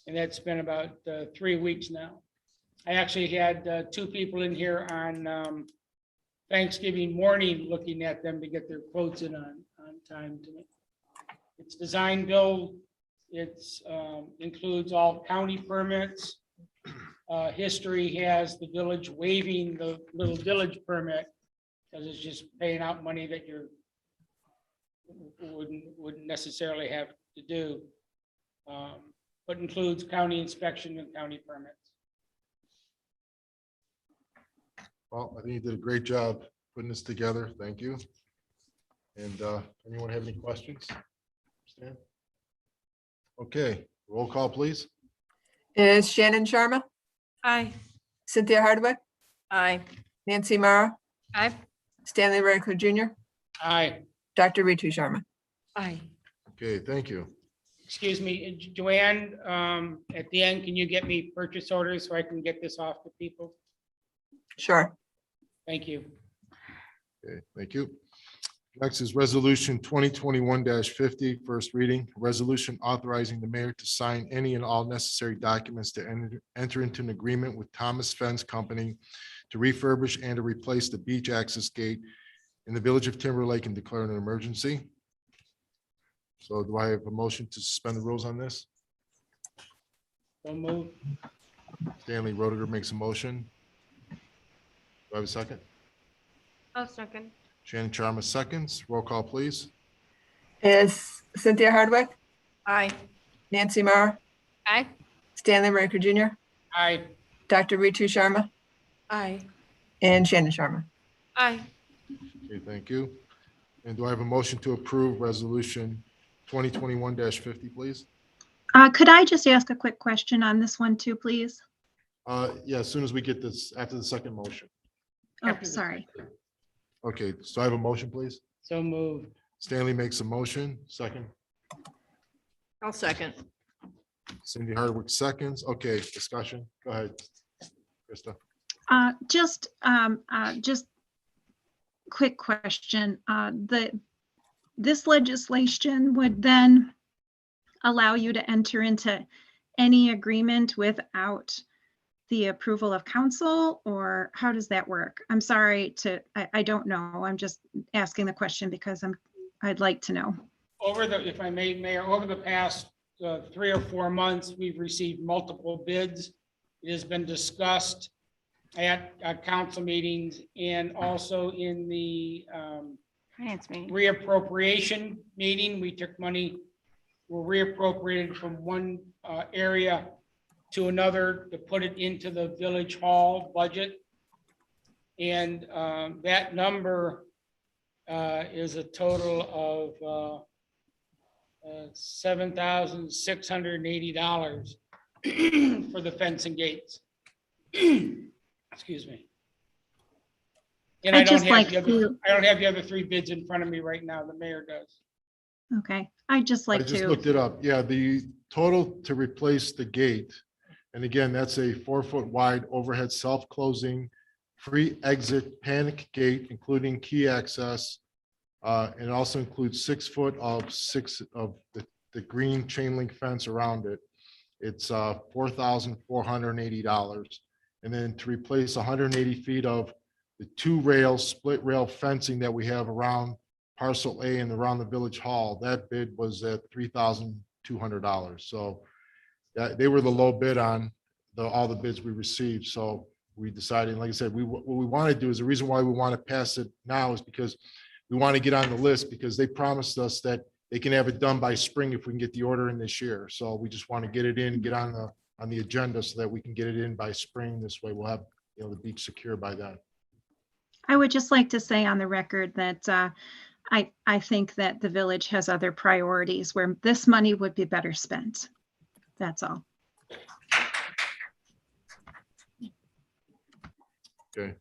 And that's been about 3 weeks now. I actually had 2 people in here on Thanksgiving morning looking at them to get their quotes in on time to me. It's design build. It's includes all county permits. History has the village waiving the little village permit because it's just paying out money that you wouldn't necessarily have to do, but includes county inspection and county permits. Well, I think you did a great job putting this together. Thank you. And anyone have any questions? Stan? Okay, roll call, please. Is Shannon Sharma, Aye. Cynthia Hardwick, Aye. Nancy Mara, Aye. Stanley Rarico Jr., Aye. Dr. Ritu Sharma. Aye. Okay, thank you. Excuse me, Joanne, at the end, can you get me purchase orders so I can get this off to people? Sure. Thank you. Okay, thank you. Next is Resolution 2021-50, first reading. Resolution authorizing the mayor to sign any and all necessary documents to enter into an agreement with Thomas Fence Company to refurbish and to replace the beach access gate in the village of Timberlake and declare an emergency. So do I have a motion to suspend the rules on this? So move. Stanley Roediger makes a motion. Do I have a second? I'll second. Shannon Sharma seconds. Roll call, please. Is Cynthia Hardwick, Aye. Nancy Mara, Aye. Stanley Rarico Jr., Aye. Dr. Ritu Sharma, Aye. and Shannon Sharma. Aye. Okay, thank you. And do I have a motion to approve Resolution 2021-50, please. Could I just ask a quick question on this one too, please? Yeah, as soon as we get this, after the second motion. Oh, After the sorry. Okay, so I have a motion, please. So moved. Stanley makes a motion, second. I'll second. Cindy Hardwick seconds. Okay, discussion. Go ahead, Krista. Just quick question. This legislation would then allow you to enter into any agreement without the approval of council, or how does that work? I'm sorry I don't know. I'm just asking the question because I'd like to know. If I may, Mayor, over the past 3 or 4 months, we've received multiple bids. It has been discussed at council meetings and also in the Finance meeting. reappropriation meeting. We took money, were reappropriated from one area to another to put it into the village hall budget. And that number is a total of $7,680 for the fence and gates. Excuse me. And I don't have the other 3 bids in front of me right now. The mayor does. Okay, I'd just I like just to. looked it up. Yeah, the total to replace the gate, and again, that's a 4-foot wide overhead self-closing, free exit panic gate, including key access. And it also includes 6 foot of the green chain link fence around it. It's $4,480. And then to replace 180 feet of the 2 rail, split rail fencing that we have around parcel A and around the village hall, that bid was at $3,200. So they were the low bid on all the bids we received. So we decided, like I said, what we want to do is the reason why we want to pass it now is because we want to get on the list, because they promised us that they can have it done by spring if we can get the order in this year. So we just want to get it in, get on the agenda so that we can get it in by spring. This way we'll have, the beach secure by then. I would just like to say on the record that I think that the village has other priorities where this money would be better spent. That's all. Okay.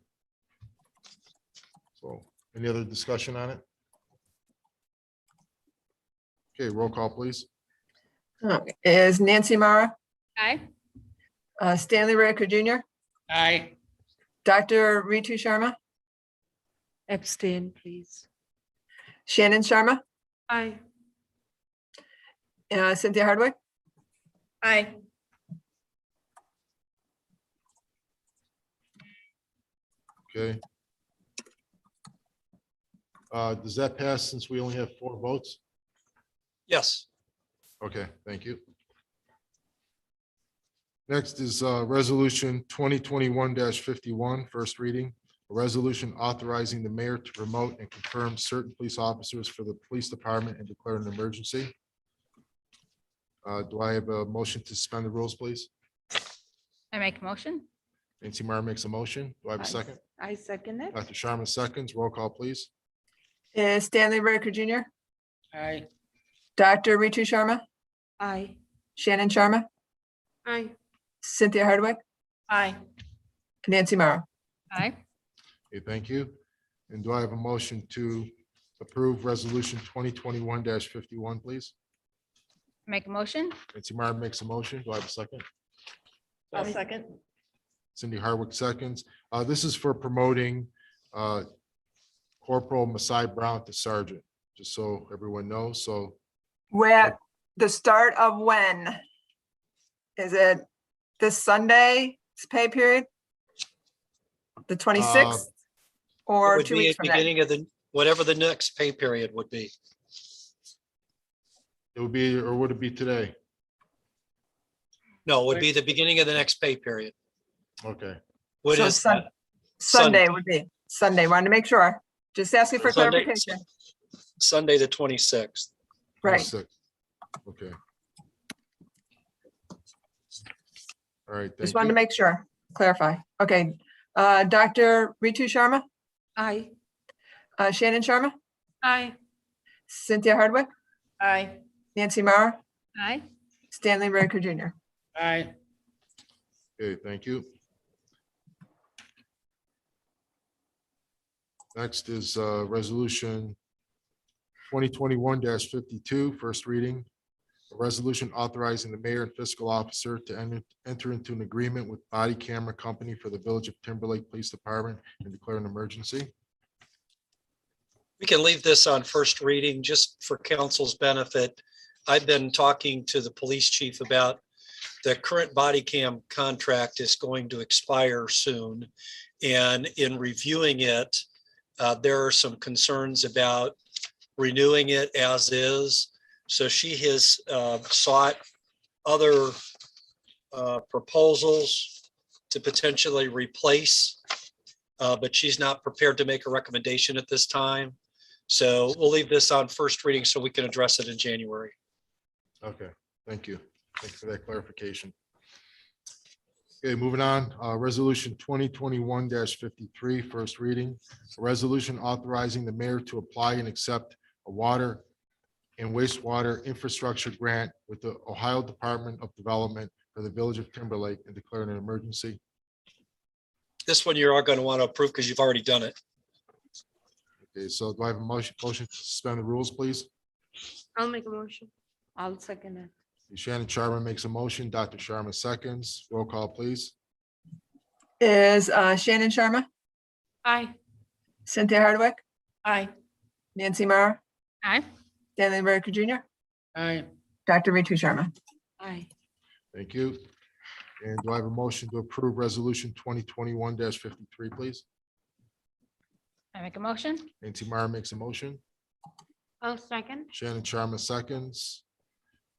So any other discussion on it? Okay, roll call, please. Is Nancy Mara, Aye. Stanley Ricker Jr., Aye. Dr. Ritu Sharma, Abstain, please. Shannon Sharma, Aye. Cynthia Hardwick, Aye. Okay. Does that pass since we only have 4 votes? Yes. Okay, thank you. Next is Resolution 2021-51, first reading. A resolution authorizing the mayor to promote and confirm certain police officers for the police department and declare an emergency. Do I have a motion to suspend the rules, please? I make a motion. Nancy Meyer makes a motion. Do I have a second? I second it. Dr. Sharma seconds. Roll call, please. is Stanley Ricker Jr., Aye. Dr. Ritu Sharma, Aye. Shannon Sharma, Aye. Cynthia Hardwick, Aye. Nancy Mara. Aye. Okay, thank you. And do I have a motion to approve Resolution 2021-51, please? Make a motion. Nancy Meyer makes a motion. Do I have a second? I'll second. Cindy Hardwick seconds. This is for promoting Corporal Masai Brown to Sergeant, just so everyone knows. So Where, the start of when? Is it this Sunday, pay period? The 26th? It Or would 2 be weeks at from then? beginning of whatever the next pay period would be. it would be, or would it be today? No, it would be the beginning of the next pay period. Okay, What So is Sun- that? Sunday would be, Sunday, wanted to make sure. Just asking for Sunday. clarification. Sunday, the 26th. Right. 26. Okay. All right. Just thank wanted to you. make sure, clarify. Okay. Dr. Ritu Sharma, Aye. Shannon Sharma, Aye. Cynthia Hardwick, Aye. Nancy Mara, Aye. Stanley Riker Jr. Aye. Okay, thank you. Next is resolution 2021-52, first reading. A resolution authorizing the mayor and fiscal officer to enter into an agreement with body camera company for the Village of Timberlake Police Department and declare an emergency. We can leave this on first reading just for council's benefit. I've been talking to the police chief about the current body cam contract is going to expire soon. And in reviewing it, there are some concerns about renewing it as is. So she has sought other proposals to potentially replace, but she's not prepared to make a recommendation at this time. So we'll leave this on first reading so we can address it in January. Okay, thank you. Thank you for that clarification. Okay, moving on, resolution 2021-53, first reading. A resolution authorizing the mayor to apply and accept a water and wastewater infrastructure grant with the Ohio Department of Development for the Village of Timberlake and declaring an emergency. This one you're all going to want to approve because you've already done it. Okay, so do I have a motion to suspend the rules, please? I'll make a motion. I'll second it. Shannon Sharma makes a motion, Dr. Sharma seconds. Roll call, please. Is Shannon Sharma, Aye. Cynthia Hardwick, Aye. Nancy Mara, Aye. Stanley Riker Jr., Aye. Dr. Ritu Sharma. Aye. Thank you. And do I have a motion to approve resolution 2021-53, please? I make a motion. Nancy Mara makes a motion. I'll second. Shannon Sharma seconds.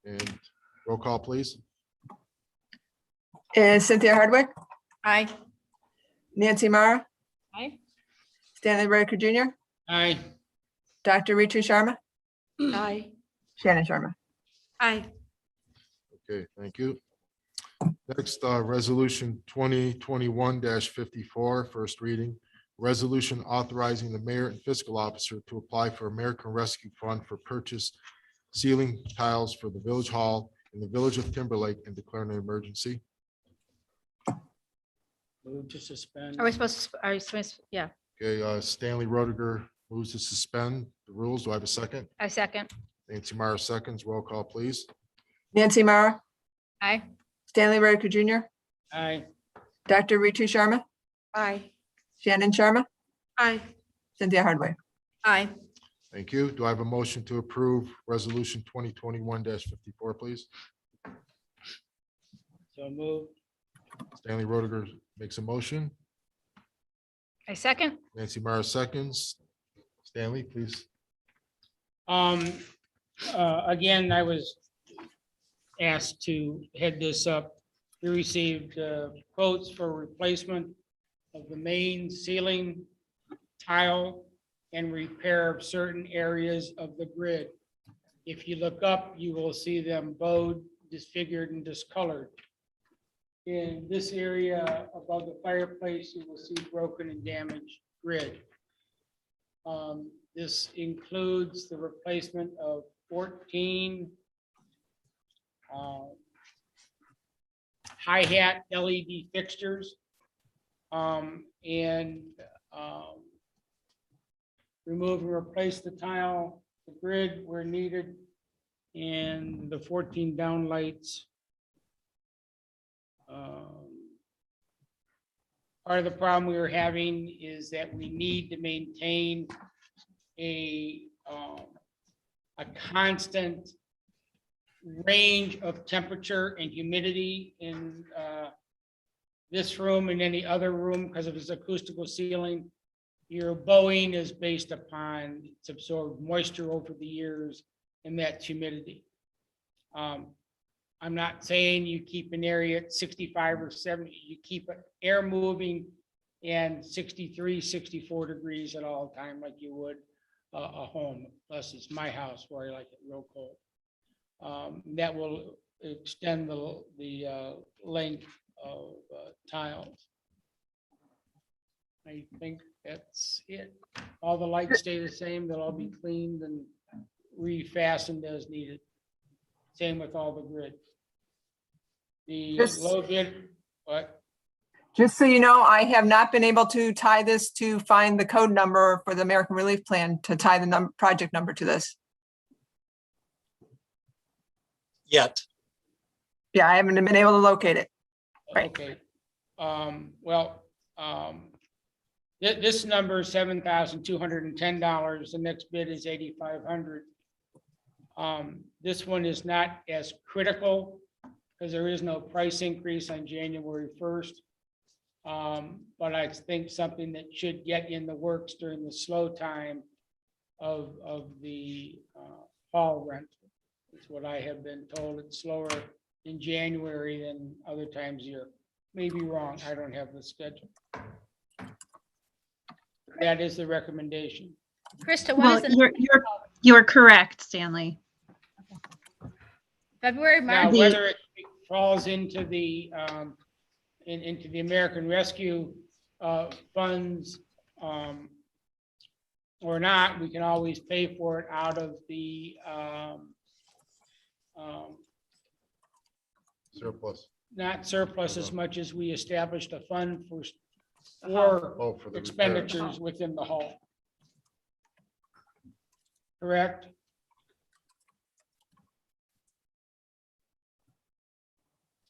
And roll call, please. Is Cynthia Hardwick, Aye. Nancy Mara, Aye. Stanley Riker Jr., Aye. Dr. Ritu Sharma, Aye. Shannon Sharma. Aye. Okay, thank you. Next, resolution 2021-54, first reading. Resolution authorizing the mayor and fiscal officer to apply for American Rescue Fund for purchase ceiling tiles for the village hall in the Village of Timberlake and declaring an emergency. Move to suspend. Are we supposed to, yeah, Okay, Stanley Rodiger moves to suspend the rules. Do I have a second? I second. Nancy Mara seconds. Roll call, please. Nancy Mara, Aye. Stanley Riker Jr., Aye. Dr. Ritu Sharma, Aye. Shannon Sharma, Aye. Cynthia Hardwick. Aye. Thank you. Do I have a motion to approve resolution 2021-54, please? So move. Stanley Rodiger makes a motion. I second. Nancy Mara seconds. Stanley, please. Again, I was asked to head this up. We received quotes for replacement of the main ceiling tile and repair of certain areas of the grid. If you look up, you will see them bowed, disfigured, and discolored. In this area above the fireplace, you will see broken and damaged grid. This includes the replacement of 14 hi-hat LED fixtures and remove and replace the tile, the grid where needed, and the 14 downlights. Part of the problem we are having is that we need to maintain a constant range of temperature and humidity in this room and any other room because of its acoustical ceiling. Your bowing is based upon it's absorbed moisture over the years and that humidity. I'm not saying you keep an area at 65 or 70, you keep it air moving and 63, 64 degrees at all time like you would a home, unless it's my house where I like it real cold. That will extend the length of tiles. I think that's it. All the lights stay the same. They'll all be cleaned and refastened as needed. Same with all the grid. The Just- low bid, what? Just so you know, I have not been able to tie this to find the code number for the American Relief Plan to tie the project number to this. Yet. Yeah, I haven't been able to locate it. Right. Okay. Well, this number is $7,210. The next bid is $8,500. This one is not as critical because there is no price increase on January 1st. But I think something that should get in the works during the slow time of the fall rent. Is what I have been told. It's slower in January than other times of year. Maybe wrong. I don't have the schedule. That is the recommendation. Krista, Well, what is the you're correct, Stanley. February, Now, March? whether it falls into the into the American Rescue funds or not, we can always pay for it out of the Surplus. not surplus as much as we established a fund for Oh, for the repairs. expenditures within the hall. Correct?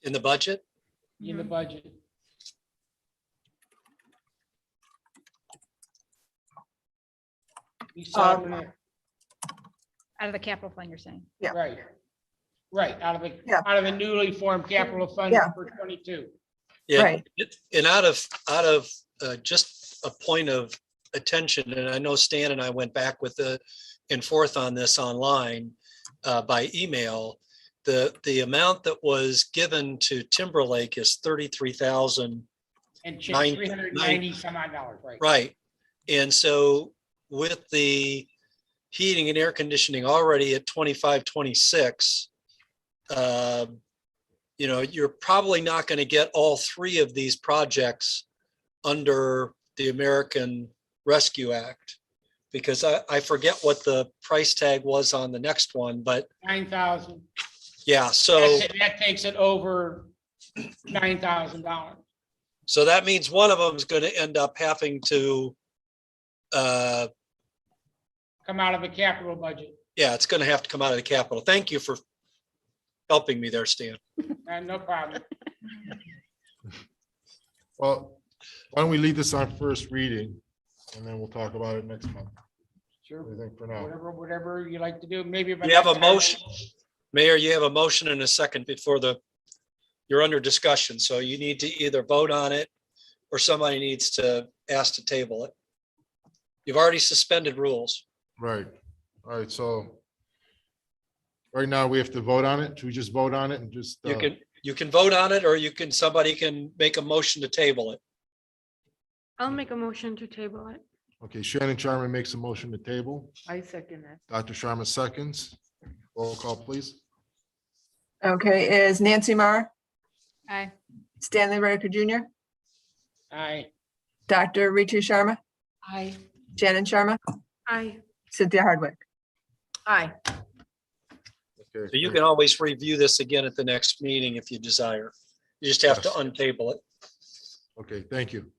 In the budget? In the budget. We saw it in the- Out of the capital fund, you're saying? Yeah. Right. Right, out of the, Yeah. out of the newly formed capital fund Yeah. for 22. Yeah, Right. and out of just a point of attention, and I know Stan and I went back with and forth on this online by email. The amount that was given to Timberlake is 33,000. And Nine- 390 some odd dollars, right? Right. And so with the heating and air conditioning already at 25, 26, you know, you're probably not going to get all three of these projects under the American Rescue Act. Because I forget what the price tag was on the next one, but 9,000. yeah, so That takes it over $9,000. so that means one of them is going to end up having to Come out of the capital budget. yeah, it's going to have to come out of the capital. Thank you for helping me there, Stan. No problem. Well, why don't we leave this on first reading and then we'll talk about it next month. Sure. What do you think for now? Whatever you like to do, maybe. by You have that a time- motion, Mayor, you have a motion and a second before you're under discussion, so you need to either vote on it or somebody needs to ask to table it. You've already suspended rules. Right. All right, so right now we have to vote on it. Should we just vote on it and just? You can vote on it, or somebody can make a motion to table it. I'll make a motion to table it. Okay, Shannon Sharma makes a motion to table. I second that. Dr. Sharma seconds. Roll call, please. Okay, is Nancy Marr, Aye. Stanley Riker Jr., Aye. Dr. Ritu Sharma, Aye. Shannon Sharma, Aye. Cynthia Hardwick. Aye. Okay. So you can always review this again at the next meeting if you desire. You just have to Yes. untable it. Okay, thank you.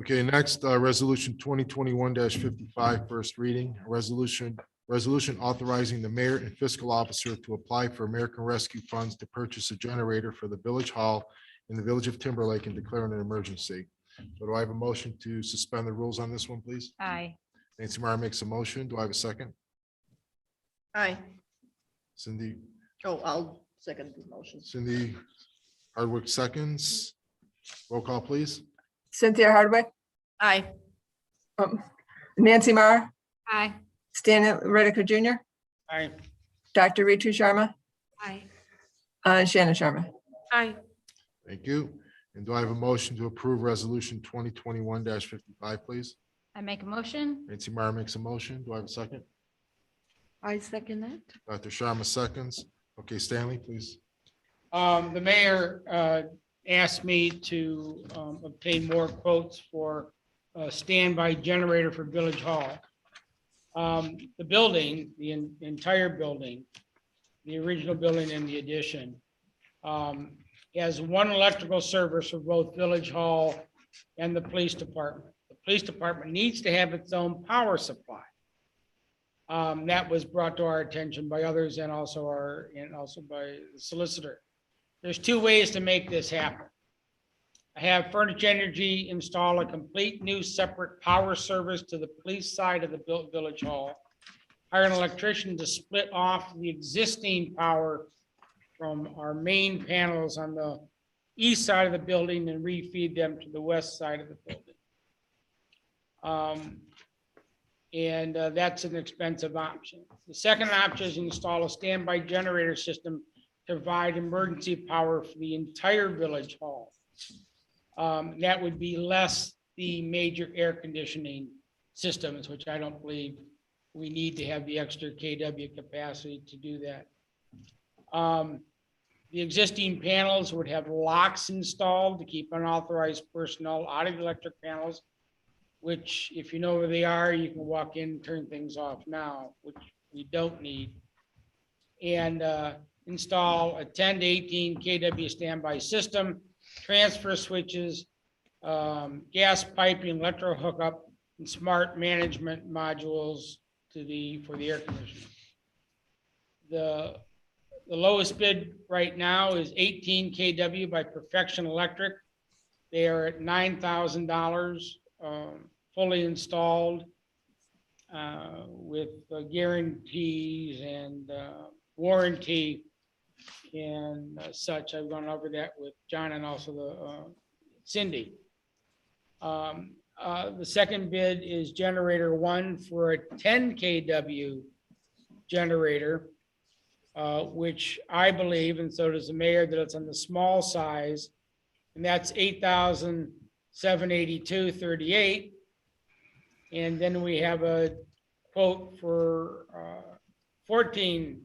Okay, next, resolution 2021-55, first reading, resolution authorizing the mayor and fiscal officer to apply for American Rescue Funds to purchase a generator for the village hall in the village of Timberlake and declaring an emergency. So do I have a motion to suspend the rules on this one, please? Aye. Nancy Meyer makes a motion. Do I have a second? Aye. Cindy Oh, I'll second the motion. Hardwick seconds. Roll call, please. Cynthia Hardwick, Aye. Nancy Marr, Aye. Stanley Riker Jr., Aye. Dr. Ritu Sharma, Aye. Shannon Sharma. Aye. Thank you. And do I have a motion to approve resolution 2021-55, please? I make a motion. Nancy Meyer makes a motion. Do I have a second? I second that. Dr. Sharma seconds. Okay, Stanley, please. The mayor asked me to obtain more quotes for a standby generator for Village Hall. The building, the entire building, the original building and the addition. Has one electrical service for both Village Hall and the police department. The police department needs to have its own power supply. That was brought to our attention by others and also by the solicitor. There's two ways to make this happen. Have Furniture Energy install a complete new separate power service to the police side of the Village Hall. Hire an electrician to split off the existing power from our main panels on the east side of the building and refeed them to the west side of the building. That's an expensive option. The second option is install a standby generator system to provide emergency power for the entire Village Hall. That would be less the major air conditioning systems, which I don't believe we need to have the extra KW capacity to do that. The existing panels would have locks installed to keep unauthorized personnel out of the electric panels, which if you know where they are, you can walk in and turn things off now, which we don't need. And install a 10 to 18 KW standby system, transfer switches, gas piping, electrical hookup, and smart management modules for the air conditioning. The lowest bid right now is 18 KW by Perfection Electric. They are at $9,000, fully installed with guarantees and warranty and such. I've gone over that with John and also the Cindy. The second bid is generator 1 for a 10 KW generator, which I believe, and so does the mayor, that it's on the small size, and that's $8,782.38. And then we have a quote for 14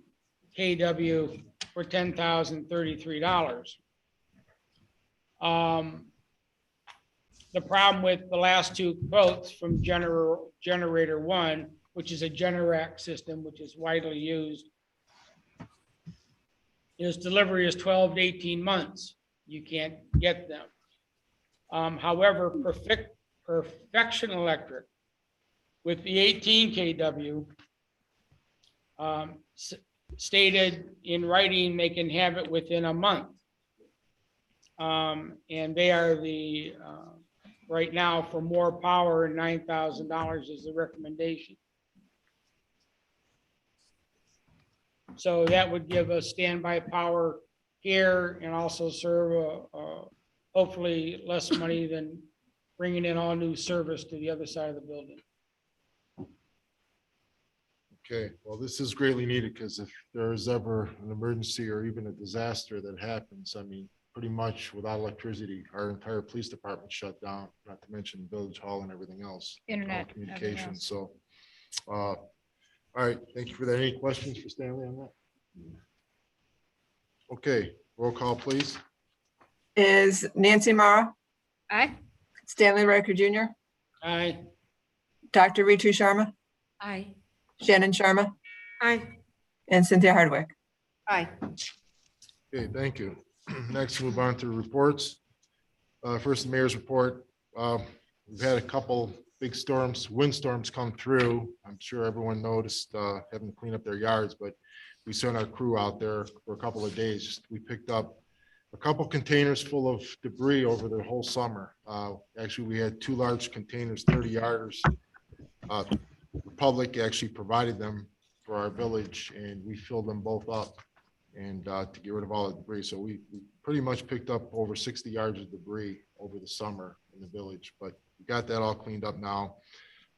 KW for $10,033. The problem with the last two quotes from generator 1, which is a Generac system, which is widely used, is delivery is 12 to 18 months. You can't get them. However, Perfection Electric with the 18 KW stated in writing they can have it within a month. And they are the, right now for more power, $9,000 is the recommendation. So that would give us standby power here and also serve hopefully less money than bringing in all new service to the other side of the building. Okay, well, this is greatly needed because if there is ever an emergency or even a disaster that happens, I mean, pretty much without electricity, our entire police department shut down, not to mention Village Hall and everything else. Internet, Communication, so, all right, thank you for that. Any questions for Stanley on that? Okay, roll call, please. Is Nancy Mara, Aye. Stanley Riker Jr., Aye. Dr. Ritu Sharma, Aye. Shannon Sharma, Aye. and Cynthia Hardwick. Aye. Okay, thank you. Next, move on to reports. First, the mayor's report. We've had a couple big storms, windstorms come through. I'm sure everyone noticed having to clean up their yards, but we sent our crew out there for a couple of days. We picked up a couple containers full of debris over the whole summer. Actually, we had 2 large containers, 30 yarders. Republic actually provided them for our village, and we filled them both up and to get rid of all the debris. So we pretty much picked up over 60 yards of debris over the summer in the village, but we got that all cleaned up now.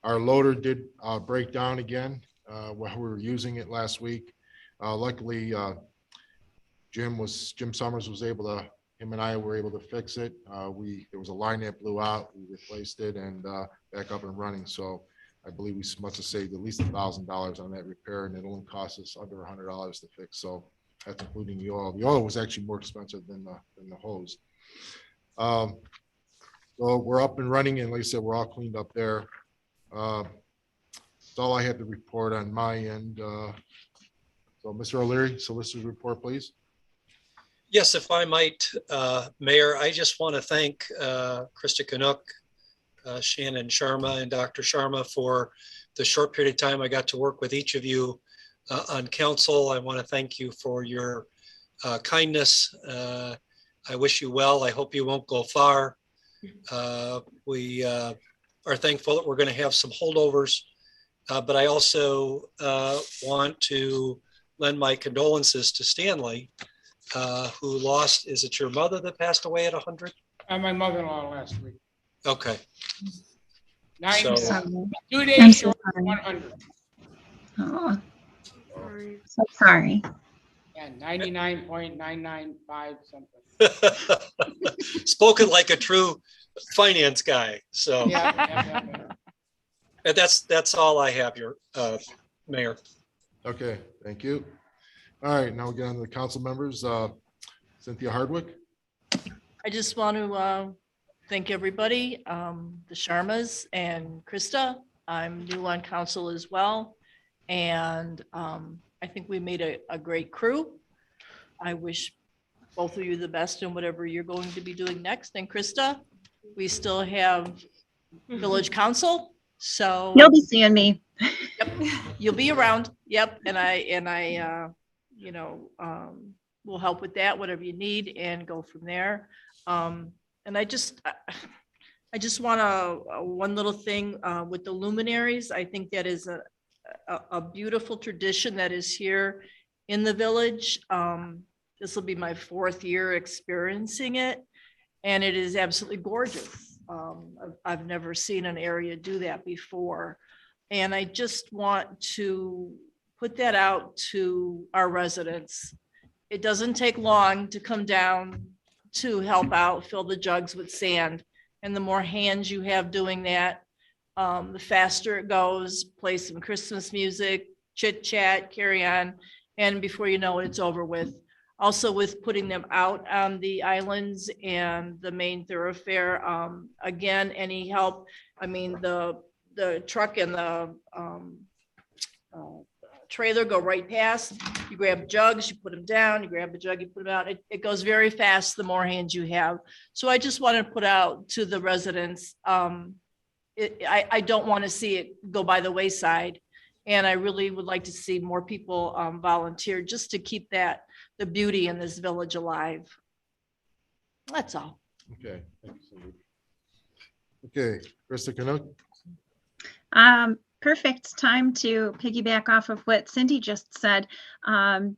Our loader did break down again while we were using it last week. Luckily, Jim Summers was able to, him and I were able to fix it. There was a line that blew out, we replaced it and back up and running. So I believe we must have saved at least $1,000 on that repair, and it only cost us under $100 to fix. So that's including the oil. The oil was actually more expensive than the hose. So we're up and running, and like I said, we're all cleaned up there. That's all I have to report on my end. That's So Mr. O'Leary, Solicitor's report, please. Yes, if I might, Mayor, I just want to thank Krista Canuck, Shannon Sharma, and Dr. Sharma for the short period of time I got to work with each of you on council. I want to thank you for your kindness. I wish you well. I hope you won't go far. We are thankful that we're going to have some holdovers, but I also want to lend my condolences to Stanley, who lost, is it your mother that passed away at 100? My mother-in-law last week. Okay. 90, So- 2 days I'm so short of sorry. 100. Oh, so sorry. Yeah, 99.995 something. Spoken like a true finance guy. So Yeah. and that's all I have, your Mayor. Okay, thank you. All right, now we get on to the council members. Cynthia Hardwick. I just want to thank everybody, the Sharmas and Krista. I'm new on council as well. And I think we made a great crew. I wish both of you the best in whatever you're going to be doing next. And Krista, we still have village council, so. You'll be seeing me. Yep, you'll be around. Yep, and I, will help with that, whatever you need, and go from there. And I just want one little thing with the luminaries. I think that is a beautiful tradition that is here in the village. This will be my 4th year experiencing it, and it is absolutely gorgeous. I've never seen an area do that before. And I just want to put that out to our residents. It doesn't take long to come down to help out, fill the jugs with sand. And the more hands you have doing that, the faster it goes. Play some Christmas music, chit chat, carry on. And before you know it, it's over with. Also with putting them out on the islands and the main thoroughfare. Again, any help, I mean, the truck and the trailer go right past. You grab jugs, you put them down, you grab a jug, you put them out. It goes very fast the more hands you have. So I just want to put out to the residents, I don't want to see it go by the wayside. And I really would like to see more people volunteer just to keep the beauty in this village alive. That's all. Okay, thank you, Cindy. Okay, Krista Canuck. Perfect time to piggyback off of what Cindy just said.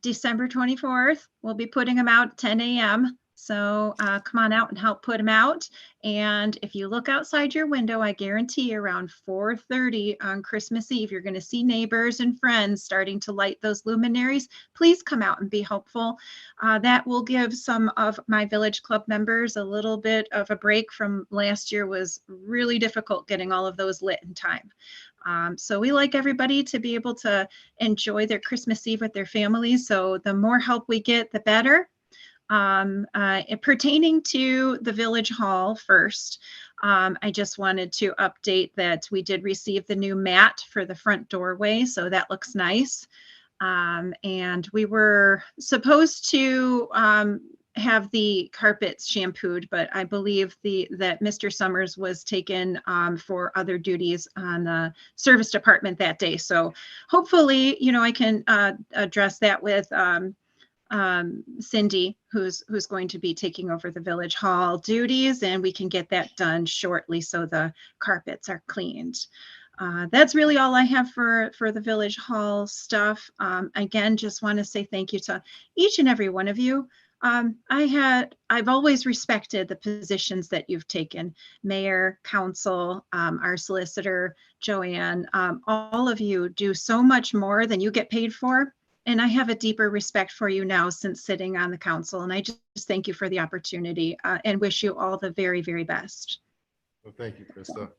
December 24th, we'll be putting them out 10 a.m. So come on out and help put them out. And if you look outside your window, I guarantee around 4:30 on Christmas Eve, you're going to see neighbors and friends starting to light those luminaries. Please come out and be helpful. That will give some of my Village Club members a little bit of a break from last year. Was really difficult getting all of those lit in time. So we like everybody to be able to enjoy their Christmas Eve with their families. So the more help we get, the better. Pertaining to the Village Hall first, I just wanted to update that we did receive the new mat for the front doorway. So that looks nice. And we were supposed to have the carpets shampooed, but I believe that Mr. Summers was taken for other duties on the service department that day. So hopefully, I can address that with Cindy, who's going to be taking over the Village Hall duties, and we can get that done shortly so the carpets are cleaned. That's really all I have for the Village Hall stuff. Again, just want to say thank you to each and every one of you. I've always respected the positions that you've taken, Mayor, Council, our solicitor, Joanne. All of you do so much more than you get paid for. And I have a deeper respect for you now since sitting on the council. And I just thank you for the opportunity and wish you all the very, very best. Well, thank you, Krista.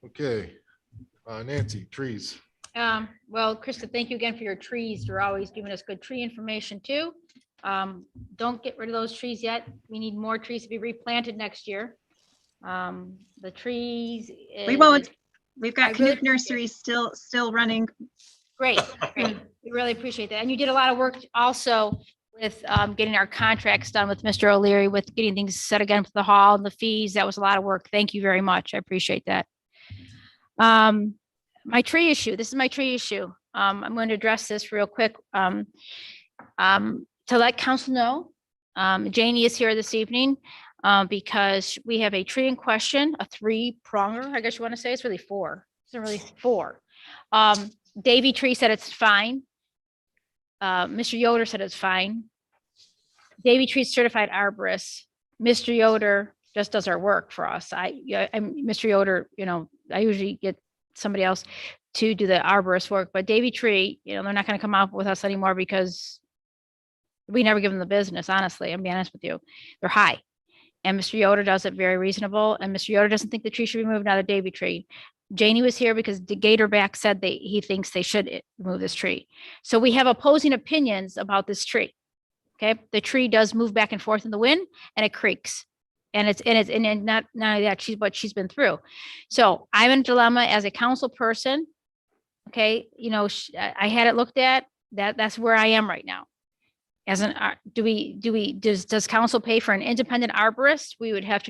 Okay, Nancy, trees. Well, Krista, thank you again for your trees. You're always giving us good tree information too. Don't get rid of those trees yet. We need more trees to be replanted next year. The trees. We won't. We've got Canute Nursery still running Great, great. We really appreciate that. And you did a lot of work also with getting our contracts done with Mr. O'Leary, with getting things set again for the hall and the fees. That was a lot of work. Thank you very much. I appreciate that. My tree issue, this is my tree issue. I'm going to address this real quick. To let council know, Janie is here this evening because we have a tree in question, a 3-pronger, I guess you want to say. It's really 4. It's really 4. Davy Tree said it's fine. Mr. Yoder said it's fine. Davy Tree's certified arborist. Mr. Yoder just does our work for us. I'm Mr. Yoder, I usually get somebody else to do the arborist work, but Davy Tree, they're not going to come out with us anymore because we never give them the business. Honestly, I'm being honest with you. They're high. And Mr. Yoder does it very reasonable. And Mr. Yoder doesn't think the tree should be moved out of Davy Tree. Janie was here because the Gatorback said he thinks they should remove this tree. So we have opposing opinions about this tree. Okay. The tree does move back and forth in the wind and it creaks. And not only that, she's been through. So I'm in a dilemma as a council person. Okay. I had it looked at. That's where I am right now. Does council pay for an independent arborist?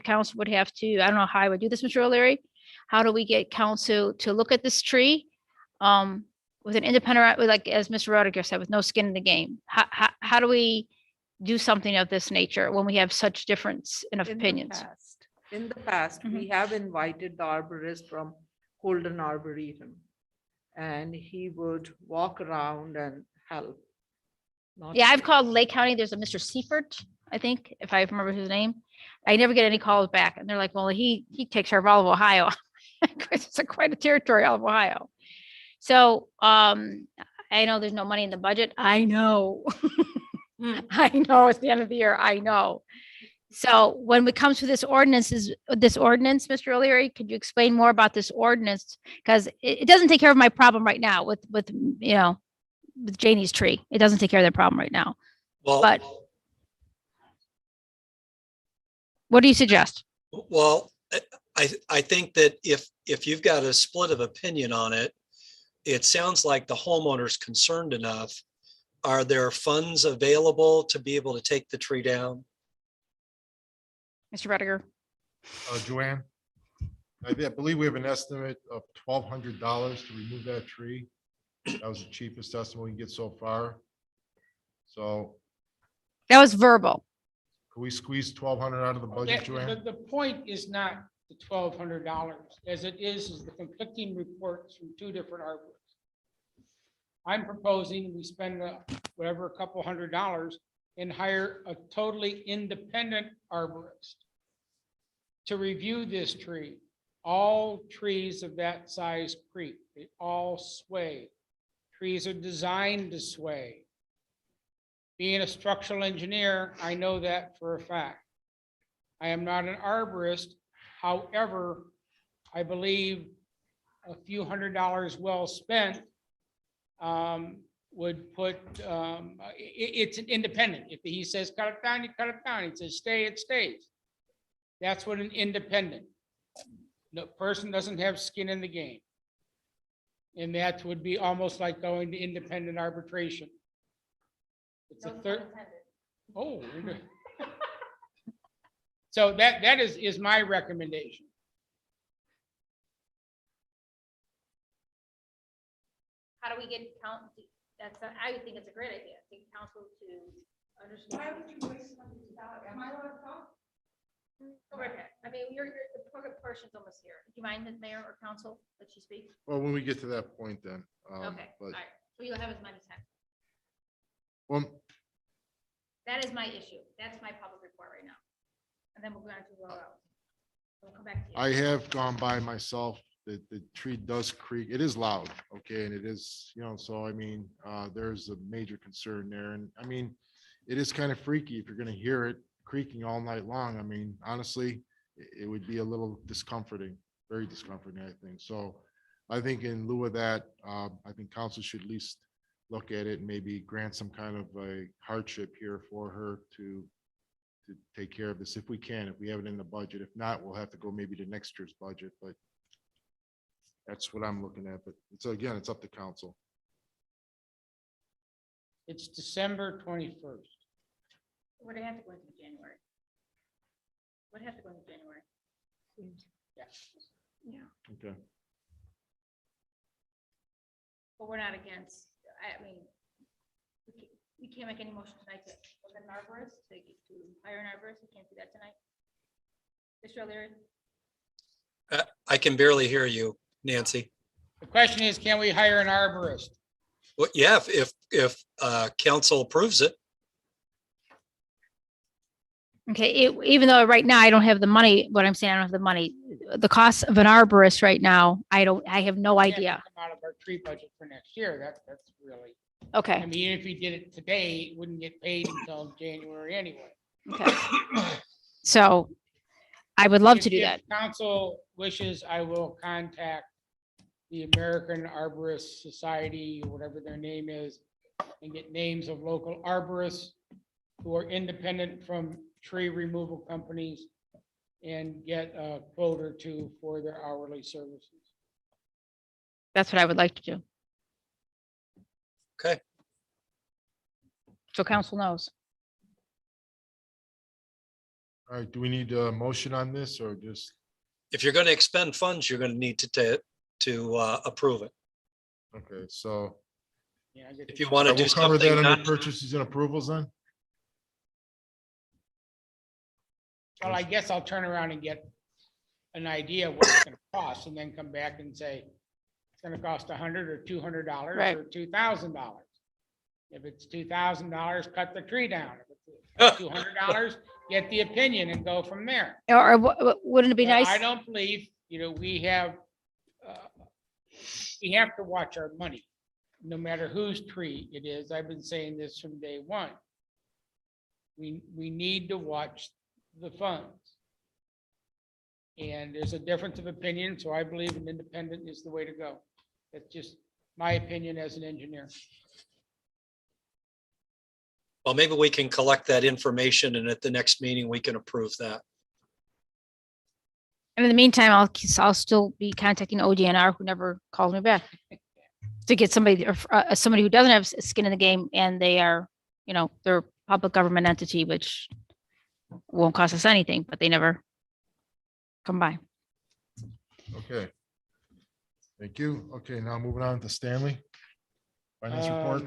Council would have to, I don't know how I would do this, Mr. O'Leary. How do we get council to look at this tree? With an independent, like as Mr. Rodriguez said, with no skin in the game? How do we do something of this nature when we have such difference in opinions? In the past, we have invited the arborist from Holden Arboretum, and he would walk around and help. Yeah, I've called Lake County. There's a Mr. Seifert, I think, if I remember his name. I never get any calls back. And they're like, well, he takes care of all of Ohio. It's quite a territory, all of Ohio. So I know there's no money in the budget. I know. I know it's the end of the year. I know. So when it comes to this ordinance, Mr. O'Leary, could you explain more about this ordinance? Because it doesn't take care of my problem right now with Janie's tree. It doesn't take care of that problem right now. Well, But what do you suggest? well, I think that if you've got a split of opinion on it, it sounds like the homeowner's concerned enough. Are there funds available to be able to take the tree down? Mr. Rediger? Joanne, I believe we have an estimate of $1,200 to remove that tree. That was the cheapest estimate we can get so far. So That was verbal. can we squeeze 1,200 out of the budget, Joanne? The point is not the $1,200, as it is the conflicting reports from 2 different arborists. I'm proposing we spend whatever, a couple $100 and hire a totally independent arborist to review this tree. All trees of that size creak, they all sway. Trees are designed to sway. Being a structural engineer, I know that for a fact. I am not an arborist. However, I believe a few $100s well spent would put, it's an independent. If he says, cut it down, you cut it down. He says, stay, it stays. That's what an independent. The person doesn't have skin in the game. And that would be almost like going to independent arbitration. It's a third. Oh. So that is my recommendation. How do we get council? I would think it's a great idea. I think council to understand. Why would you waste money? Am I allowed to talk? Go right ahead. I mean, the public portion's almost here. Do you mind, the mayor or council, that she speaks? Well, when we get to that point then. Okay, all But, right. So you'll have as many time. well, That is my issue. That's my public report right now. And then we'll go on to roll out. We'll come back to you. I have gone by myself. The tree does creak. It is loud, okay, and it is, so I mean, there's a major concern there. And I mean, it is kind of freaky if you're gonna hear it creaking all night long. I mean, honestly, it would be a little discomforting, very discomforting, I think. So I think in lieu of that, I think council should at least look at it and maybe grant some kind of a hardship here for her to take care of this if we can, if we have it in the budget. If not, we'll have to go maybe to next year's budget, but that's what I'm looking at. But it's, again, it's up to council. It's December 21st. Would it have to go into January? Would it have to go into January? Okay. But we're not against, I mean, we can't make any motion tonight to look at an arborist, to hire an arborist. We can't do that tonight. Mr. O'Leary? I can barely hear you, Nancy. The question is, can we hire an arborist? Well, yeah, if council approves it. Okay, even though right now I don't have the money, what I'm saying, I don't have the money, the cost of an arborist right now, I have no It has to idea. come Out of our tree budget for next year, that's really, I Okay, mean, if we did it today, it wouldn't get paid until January anyway. okay. So I would love to do If that. Council wishes, I will contact the American Arborist Society, or whatever their name is, and get names of local arborists who are independent from tree removal companies and get a quote or two for their hourly services. That's what I would like to do. Okay. So council knows. All right, do we need a motion on this or just, If you're going to expend funds, you're going to need to approve it. okay, so Yeah, I get If the- you want to we'll do cover that something, under non- purchases and approvals then? Well, I guess I'll turn around and get an idea of what it's gonna cost and then come back and say, it's gonna cost $100 or $200 Right. or $2,000. If it's $2,000, cut the tree down. If it's $200, get the opinion and go from there. Or wouldn't it be But nice? I don't believe, we have to watch our money, no matter whose tree it is. I've been saying this from day one. We need to watch the funds. And there's a difference of opinion, so I believe an independent is the way to go. That's just my opinion as an engineer. Well, maybe we can collect that information and at the next meeting, we can approve that. And in the meantime, I'll still be contacting ODNR, who never called me back, to get somebody, or somebody who doesn't have skin in the game, and they are, they're a public government entity, which won't cost us anything, but they never come by. Okay. Thank you. Okay, now moving on to Stanley. Finance report.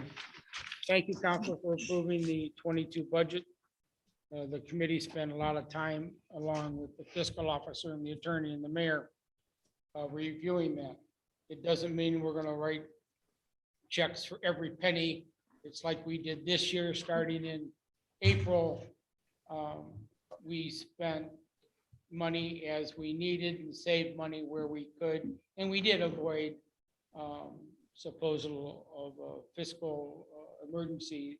Thank you, Council, for approving the 22 budget. The committee spent a lot of time, along with the fiscal officer and the attorney and the mayor, reviewing that. It doesn't mean we're gonna write checks for every penny. It's like we did this year, starting in April. We spent money as we needed and saved money where we could, and we did avoid supposal of a fiscal emergency.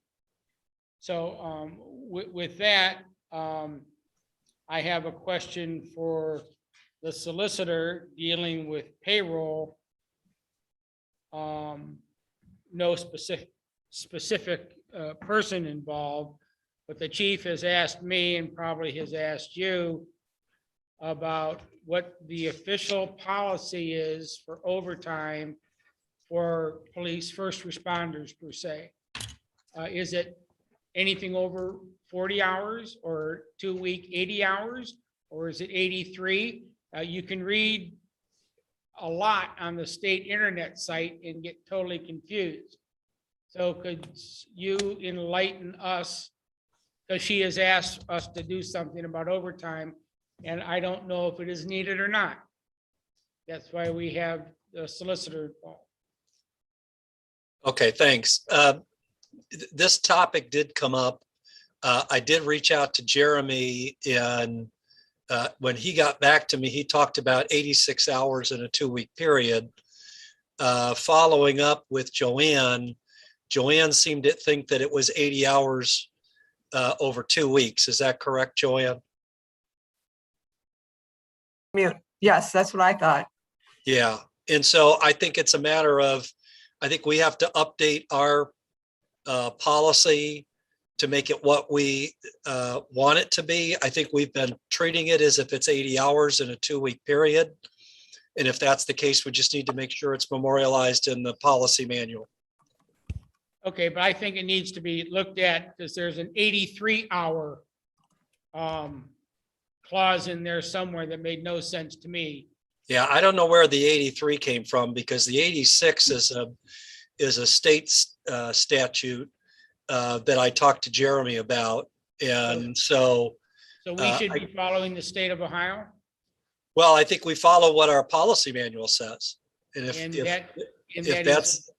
So with that, I have a question for the solicitor dealing with payroll. No specific person involved, but the chief has asked me, and probably has asked you, about what the official policy is for overtime for police first responders per se. Is it anything over 40 hours or 2-week 80 hours, or is it 83? You can read a lot on the state internet site and get totally confused. So could you enlighten us? Because she has asked us to do something about overtime, and I don't know if it is needed or not. That's why we have the solicitor involved. Okay, thanks. This topic did come up. I did reach out to Jeremy, and when he got back to me, he talked about 86 hours in a 2-week period. Following up with Joanne seemed to think that it was 80 hours over 2 weeks. Is that correct, Joanne? Yes, that's what I thought. Yeah. And so I think it's a matter of, I think we have to update our policy to make it what we want it to be. I think we've been treating it as if it's 80 hours in a 2-week period. And if that's the case, we just need to make sure it's memorialized in the policy manual. Okay, but I think it needs to be looked at because there's an 83-hour clause in there somewhere that made no sense to me. Yeah, I don't know where the 83 came from because the 86 is a state statute that I talked to Jeremy about. And so, So we should be following the state of Ohio. well, I think we follow what our policy manual says. And And if that that's,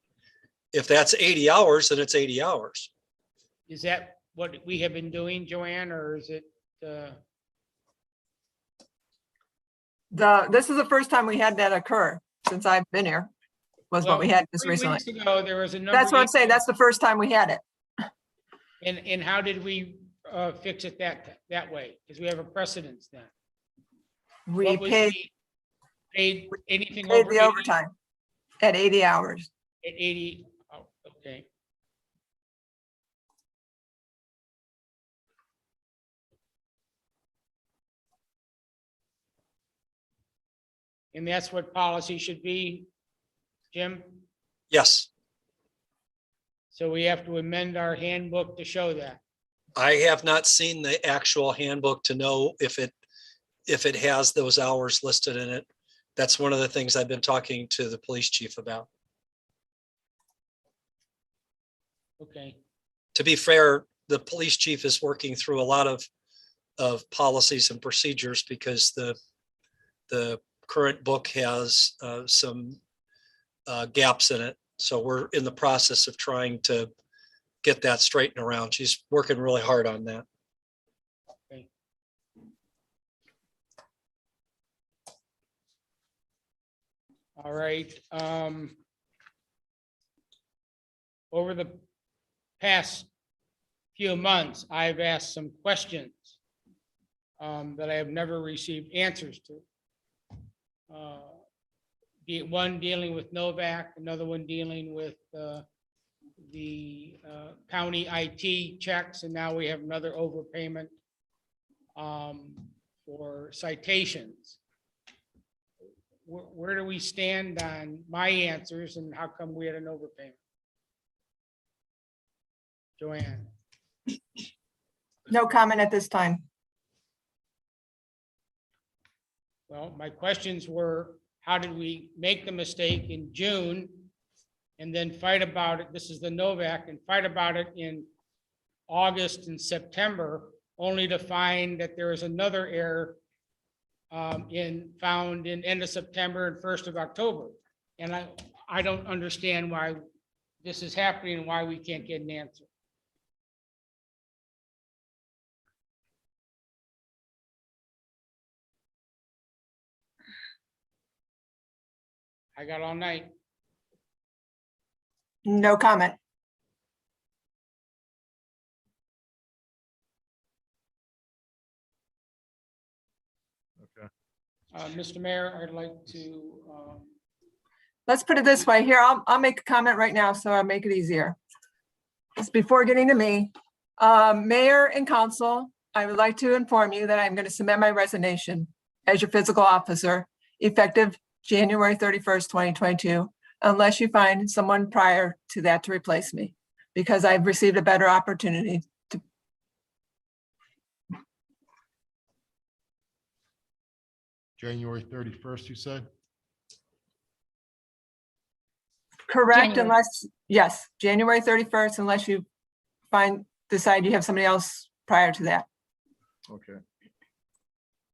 if that's 80 hours, then it's 80 hours. is that what we have been doing, Joanne, or is it? This is the first time we had that occur since I've been here, was what we had just 3 recently. weeks ago, there was a number. That's what I'm saying. That's the first time we had it. And how did we fix it that way? Because we have a precedence then. We What was paid anything paid over the 80 overtime at 80 hours. at 80? Oh, okay. And that's what policy should be, Jim? Yes, So we have to amend our handbook to show that. I have not seen the actual handbook to know if it has those hours listed in it. That's one of the things I've been talking to the police chief about. Okay. To be fair, the police chief is working through a lot of policies and procedures because the current book has some gaps in it. So we're in the process of trying to get that straightened around. She's working really hard on that. All right. Over the past few months, I've asked some questions that I have never received answers to. One dealing with Novak, another one dealing with the county IT checks, and now we have another overpayment for citations. Where do we stand on my answers and how come we had an overpayment? Joanne? No comment at this time. Well, my questions were, how did we make the mistake in June and then fight about it? This is the Novak, and fight about it in August and September, only to find that there is another error found in end of September and 1st of October. And I don't understand why this is happening and why we can't get an answer. I got all night. No comment. Mr. Mayor, I'd like to, Let's put it this way. Here, I'll make a comment right now, so I'll make it easier. It's before getting to me. Mayor and council, I would like to inform you that I'm going to submit my resignation as your physical officer effective January 31st, 2022, unless you find someone prior to that to replace me, because I've received a better opportunity to. January 31st, you said? Correct, January. unless, yes, January 31st, unless you decide you have somebody else prior to that. Okay.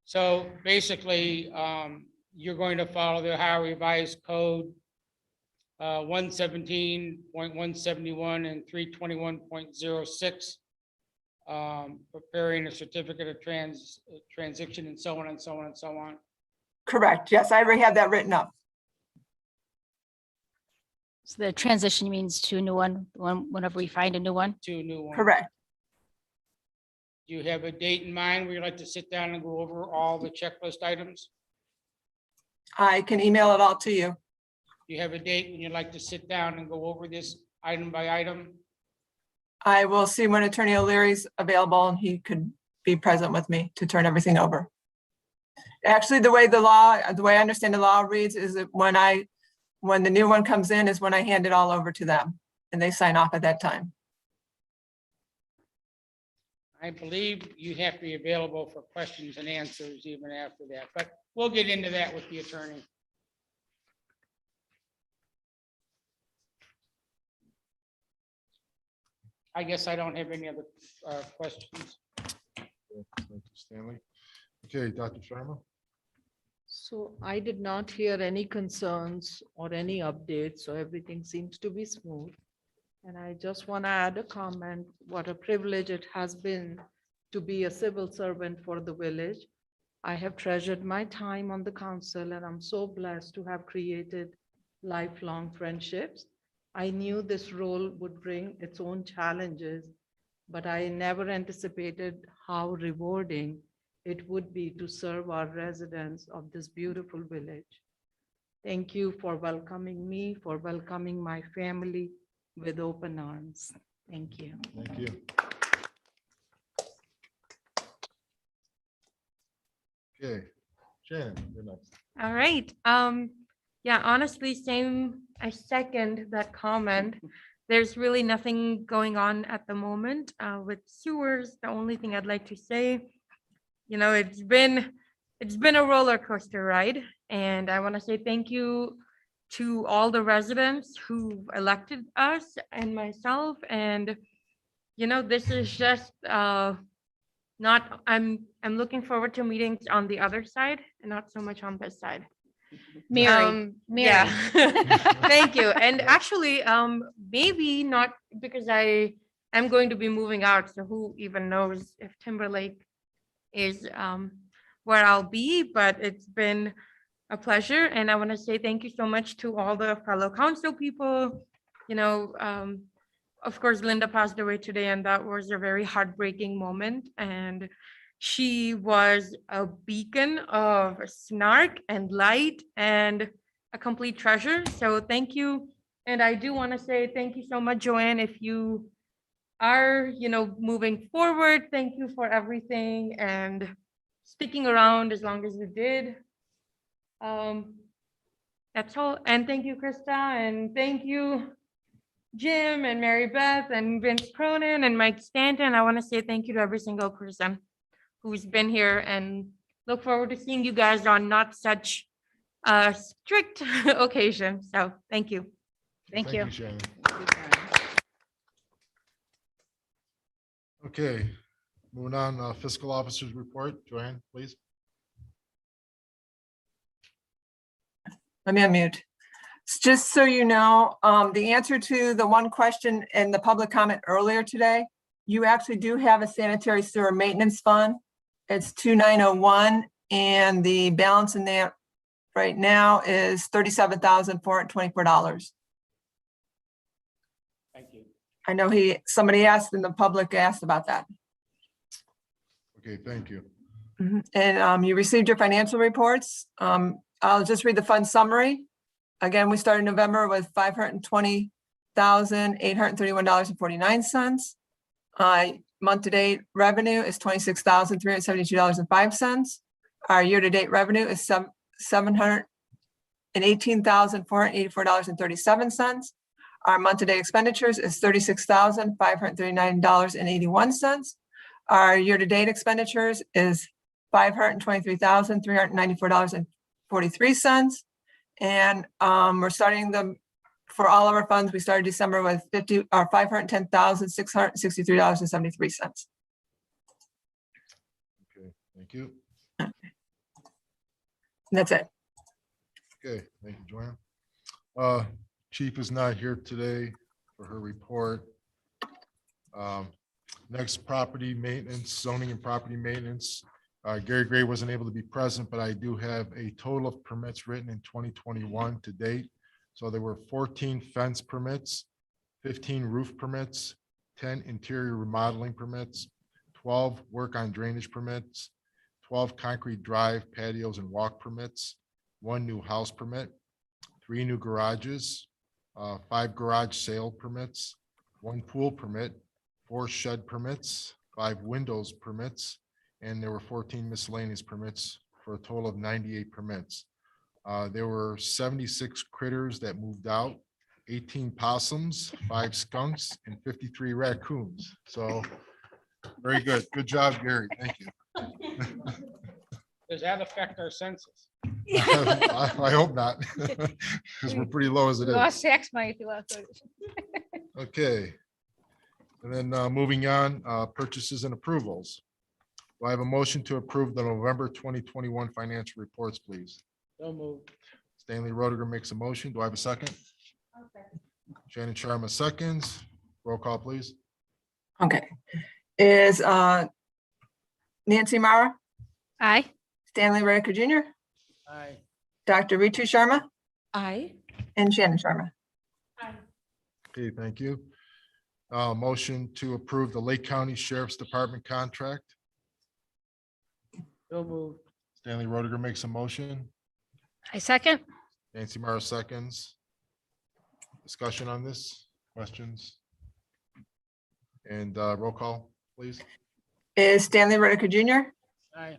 so basically, you're going to follow the Ohio Revised Code 117.171 and 321.06, preparing a certificate of transition and so on and so on and so on. Correct, yes, I already have that written up. So the transition means to a new one, whenever we find a new one. Two new ones. Correct. Do you have a date in mind where you'd like to sit down and go over all the checklist items? I can email it all to you. Do you have a date when you'd like to sit down and go over this item by item? I will see when Attorney O'Leary's available and he could be present with me to turn everything over. Actually, the way I understand the law reads is that when the new one comes in is when I hand it all over to them. and they sign off at that time. I believe you have to be available for questions and answers even after that, but we'll get into that with the attorney. I guess I don't have any other questions. Thank you, Stanley. Okay, Dr. Sharma. So I did not hear any concerns or any updates, so everything seems to be smooth. And I just want to add a comment, what a privilege it has been to be a civil servant for the village. I have treasured my time on the council and I'm so blessed to have created lifelong friendships. I knew this role would bring its own challenges, but I never anticipated how rewarding it would be to serve our residents of this beautiful village. Thank you for welcoming me, for welcoming my family with open arms. Thank you. Thank you. Okay, Shannon, you're next. All right. Yeah, honestly, I second that comment. There's really nothing going on at the moment with sewers. The only thing I'd like to say, it's been a roller coaster ride, and I want to say thank you to all the residents who elected us and myself. And this is just not. I'm looking forward to meetings on the other side and not so much on this side. Mary. Yeah. Thank you. And actually, maybe not, because I am going to be moving out. So who even knows if Timberlake is where I'll be, but it's been a pleasure. And I want to say thank you so much to all the fellow council people. Of course, Linda passed away today, and that was a very heartbreaking moment. And she was a beacon of snark and light and a complete treasure. So thank you. And I do want to say thank you so much, Joanne. If you are, moving forward, thank you for everything and sticking around as long as you did. That's all. And thank you, Krista. And thank you, Jim and Mary Beth and Vince Cronin and Mike Stanton. I want to say thank you to every single person who's been here, and look forward to seeing you guys on not such a strict occasion. So thank you. Thank you. Shannon. Okay, moving on, fiscal officer's report. Joanne, please. Let me unmute. Just so you know, the answer to the one question in the public comment earlier today, you actually do have a sanitary sewer maintenance fund. It's 2901, and the balance in there right now is $37,424. Thank you. I know somebody asked in the public asked about that. Okay, thank you. And you received your financial reports. I'll just read the fund summary. Again, we started November with $520,831.49. Month-to-date revenue is $26,372.05. Our year-to-date revenue is $718,484.37. Our month-to-date expenditures is $36,539.81. Our year-to-date expenditures is $523,394.43. And we're starting for all of our funds, we started December with $510,663.73. Okay, thank you. And that's it. Okay, thank you, Joanne. Chief is not here today for her report. Next, property maintenance, zoning and property maintenance. Gary Gray wasn't able to be present, but I do have a total of permits written in 2021 to date. So there were 14 fence permits, 15 roof permits, 10 interior remodeling permits, 12 work on drainage permits, 12 concrete drive, patios, and walk permits, 1 new house permit, 3 new garages, 5 garage sale permits, 1 pool permit, 4 shed permits, 5 windows permits, and there were 14 miscellaneous permits for a total of 98 permits. There were 76 critters that moved out, 18 possums, 5 skunks, and 53 raccoons. So very good. Good job, Gary. Thank you. Does that affect our census? I hope not, because we're pretty low as it We lost is. tax money if you lost. Okay. And then moving on, purchases and approvals. Do I have a motion to approve the November 2021 financial reports, please? So moved. Stanley Rodiger makes a motion. Do I have a second? Shannon Sharma seconds. Roll call, please. Okay. Is Nancy Mara, Aye. Stanley Riker Jr., Aye. Dr. Ritu Sharma, Aye. and Shannon Sharma. Okay, thank you. Motion to approve the Lake County Sheriff's Department contract. So moved. Stanley Rodiger makes a motion. I second. Nancy Mara seconds. Discussion on this, questions? And roll call, please. Is Stanley Riker Jr., Aye.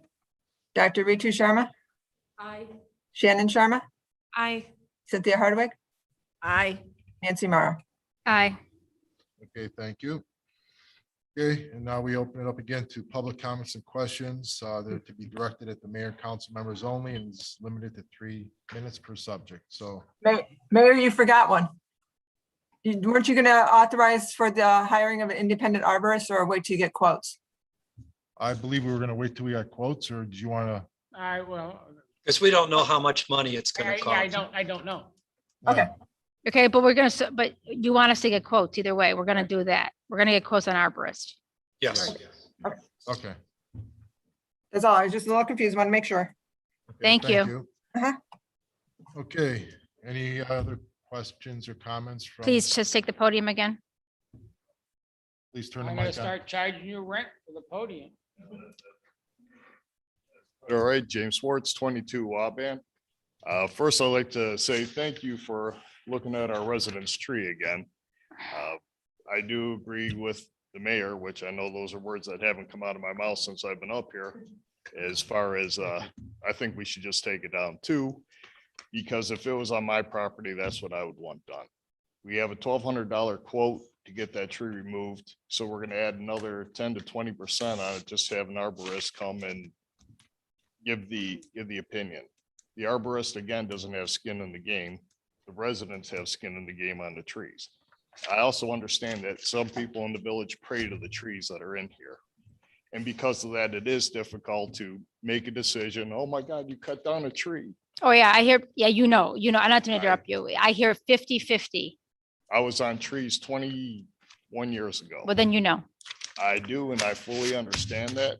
Dr. Ritu Sharma, Aye. Shannon Sharma, Aye. Cynthia Hardwick, Aye. Nancy Mara. Aye. Okay, thank you. Okay, and now we open it up again to public comments and questions. They're to be directed at the mayor and council members only, and it's limited to 3 minutes per subject. So Mayor, you forgot one. Weren't you going to authorize for the hiring of an independent arborist or wait till you get quotes? I believe we were going to wait till we got quotes, or do you want to? I well, Because we don't know how much money it's going to yeah, I cost. don't know. Okay. Okay, but but you want us to get quotes either way. We're gonna do that. We're gonna get quotes on arborist. Yes. Okay. That's all. I was just a little confused. Want to make sure. Okay, Thank you. Uh-huh. Okay, any other questions or comments from? Please just take the podium again. Please turn the I'm gonna mic on. start charging you rent for the podium. All right, James Schwartz, 22 Waban. First, I'd like to say thank you for looking at our residence tree again. I do agree with the mayor, which I know those are words that haven't come out of my mouth since I've been up here, as far as I think we should just take it down too, because if it was on my property, that's what I would want done. We have a $1,200 quote to get that tree removed, so we're gonna add another 10 to 20% on it, just to have an arborist come and give the opinion. The arborist, again, doesn't have skin in the game. The residents have skin in the game on the trees. I also understand that some people in the village pray to the trees that are in here. And because of that, it is difficult to make a decision. Oh my God, you cut down a tree. Oh, yeah, I hear, yeah, I'm not to interrupt you. I hear 50-50. I was on trees 21 years ago. Well, then you know. I do, and I fully understand that.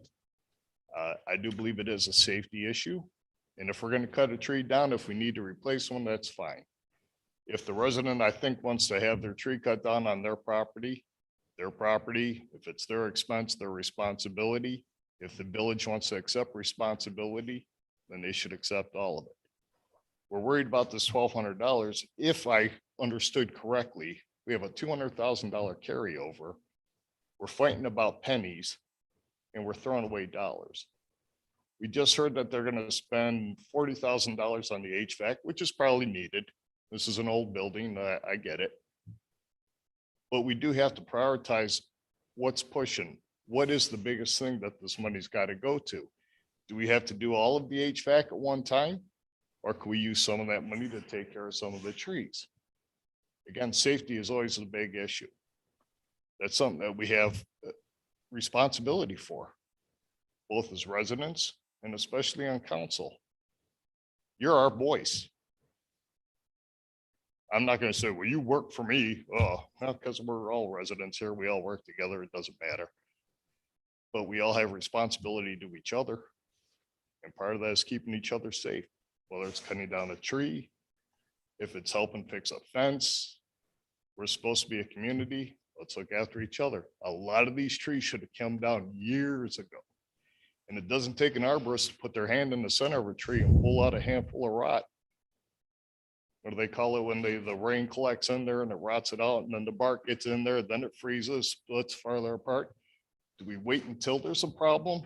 I do believe it is a safety issue. And if we're gonna cut a tree down, if we need to replace one, that's fine. If the resident, I think, wants to have their tree cut down on their property, if it's their expense, their responsibility. If the village wants to accept responsibility, then they should accept all of it. We're worried about this $1,200. If I understood correctly, we have a $200,000 carryover. We're fighting about pennies and we're throwing away dollars. We just heard that they're gonna spend $40,000 on the HVAC, which is probably needed. This is an old building, I get it. But we do have to prioritize what's pushing. What is the biggest thing that this money's gotta go to? Do we have to do all of the HVAC at one time? Or can we use some of that money to take care of some of the trees? Again, safety is always a big issue. That's something that we have responsibility for, both as residents and especially on council. You're our voice. I'm not going to say, well, you work for me. Oh, because we're all residents here. We all work together. It doesn't matter. But we all have responsibility to each other. And part of that is keeping each other safe, whether it's cutting down a tree, if it's helping fix a fence. We're supposed to be a community. Let's look after each other. A lot of these trees should have come down years ago. And it doesn't take an arborist to put their hand in the center of a tree and pull out a handful of rot. What do they call it when the rain collects in there and it rots it out and then the bark gets in there, then it freezes, splits farther apart? Do we wait until there's a problem?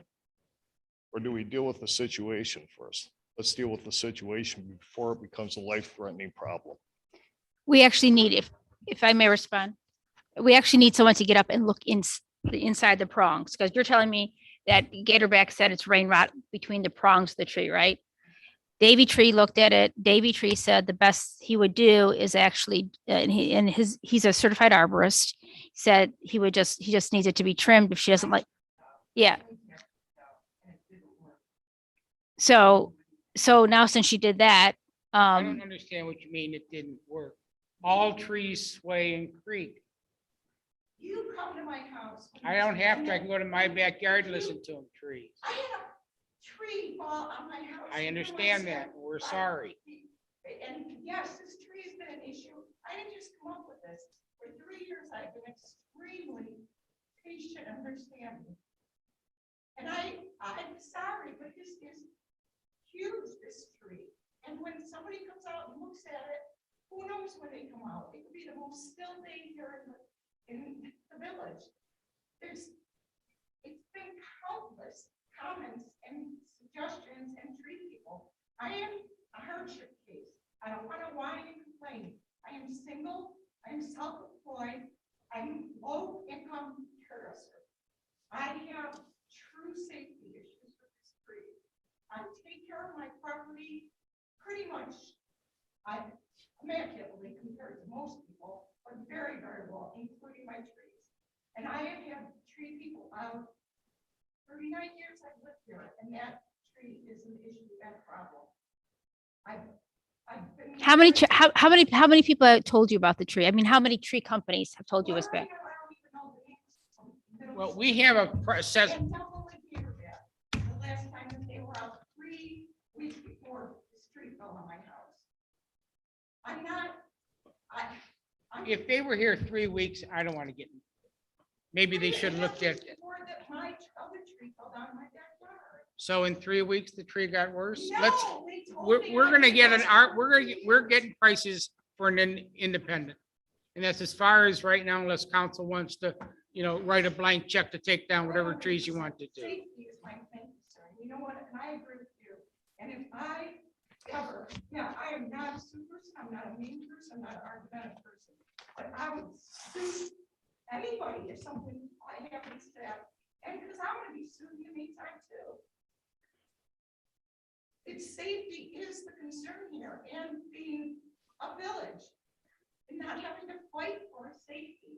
Or do we deal with the situation first? Let's deal with the situation before it becomes a life-threatening problem. We actually need, if I may respond, we actually need someone to get up and look inside the prongs, because you're telling me that Gatorback said it's rain rot between the prongs of the tree, right? Davy Tree looked at it. Davy Tree said the best he would do is actually, he's a certified arborist, said he just needs it to be trimmed if she doesn't like, yeah. So now since she did that, I don't understand what you mean it didn't work. All trees sway and creak. You come to my house. I don't have to. I can go to my backyard and listen to them trees. I had a tree fall on my house. I understand that. We're sorry. And yes, this tree has been an issue. I didn't just come up with this. For 3 years, I've been extremely patient and understanding. And I'm sorry, but this is huge, this tree. And when somebody comes out and looks at it, who knows when they come out? It could be the most still day here in the village. It's been countless comments and suggestions and tree people. I am a hardship case. I don't want to whine and complain. I am single. I am self-employed. I'm low income hairdresser. I have true safety issues with this tree. I take care of my property pretty much. I'm immaculately compared to most people, but very, very well, including my trees. And I have had tree people out 39 years I've lived here, and that tree is an issue, that problem. I've been. how many people have told you about the tree? I mean, how many tree companies have told you it's bad? Well, we have a process. And Timberlake here, the last time that they were out 3 weeks before the street fell on my house. I'm not, If they were here 3 weeks, I don't want to get. Maybe they should have looked at. before that my other tree fell down my backyard. So in 3 weeks, the tree got worse. No, Let's. they told We're me we're I gonna get was- an art. We're getting prices for an independent, and that's as far as right now, unless council wants to, write a blank check to take down whatever trees you want to do. Safety is my main concern. You know what? And I agree with you. And if I ever, I am not a super person, I'm not a mean person, I'm not an argumentative person, but I would sue anybody if something happens to that. And because I'm gonna be sued in the meantime too. It's safety is the concern here, and being a village and not having to fight for safety.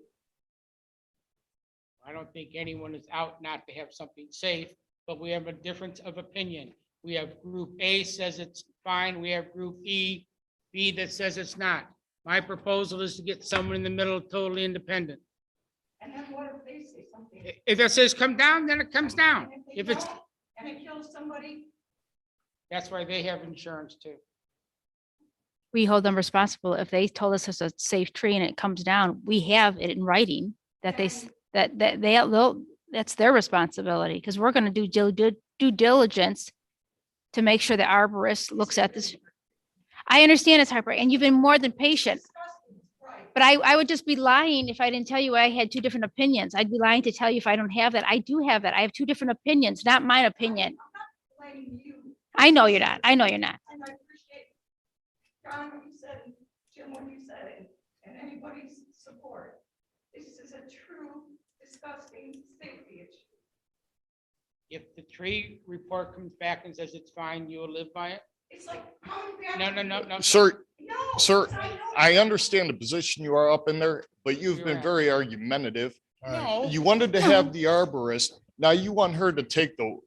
I don't think anyone is out not to have something safe, but we have a difference of opinion. We have group A says it's fine. We have group B that says it's not. My proposal is to get someone in the middle, totally independent. And then what if they say something? If it says come down, then it comes down. And If they it's, don't, and it kills somebody, that's why they have insurance too. We hold them responsible. If they told us it's a safe tree and it comes down, we have it in writing that that's their responsibility, because we're going to do due diligence to make sure the arborist looks at this. I understand it's Harper, and you've been more than patient, but I would just be lying if I didn't tell you I had 2 different opinions. I'd be lying to tell you if I don't have that. I do have that. I have 2 different opinions, not my opinion. blaming you. I know you're not. I know you're not. And I appreciate John, what you said, and Jim, what you said, and anybody's support. This is a true disgusting safety issue. If the tree report comes back and says it's fine, you'll live by it? It's like coming back. No. Sir, No. sir, I know. I understand the position you are up in there, but you've been very argumentative. No. You wanted to have the arborist. Now you want her to take It's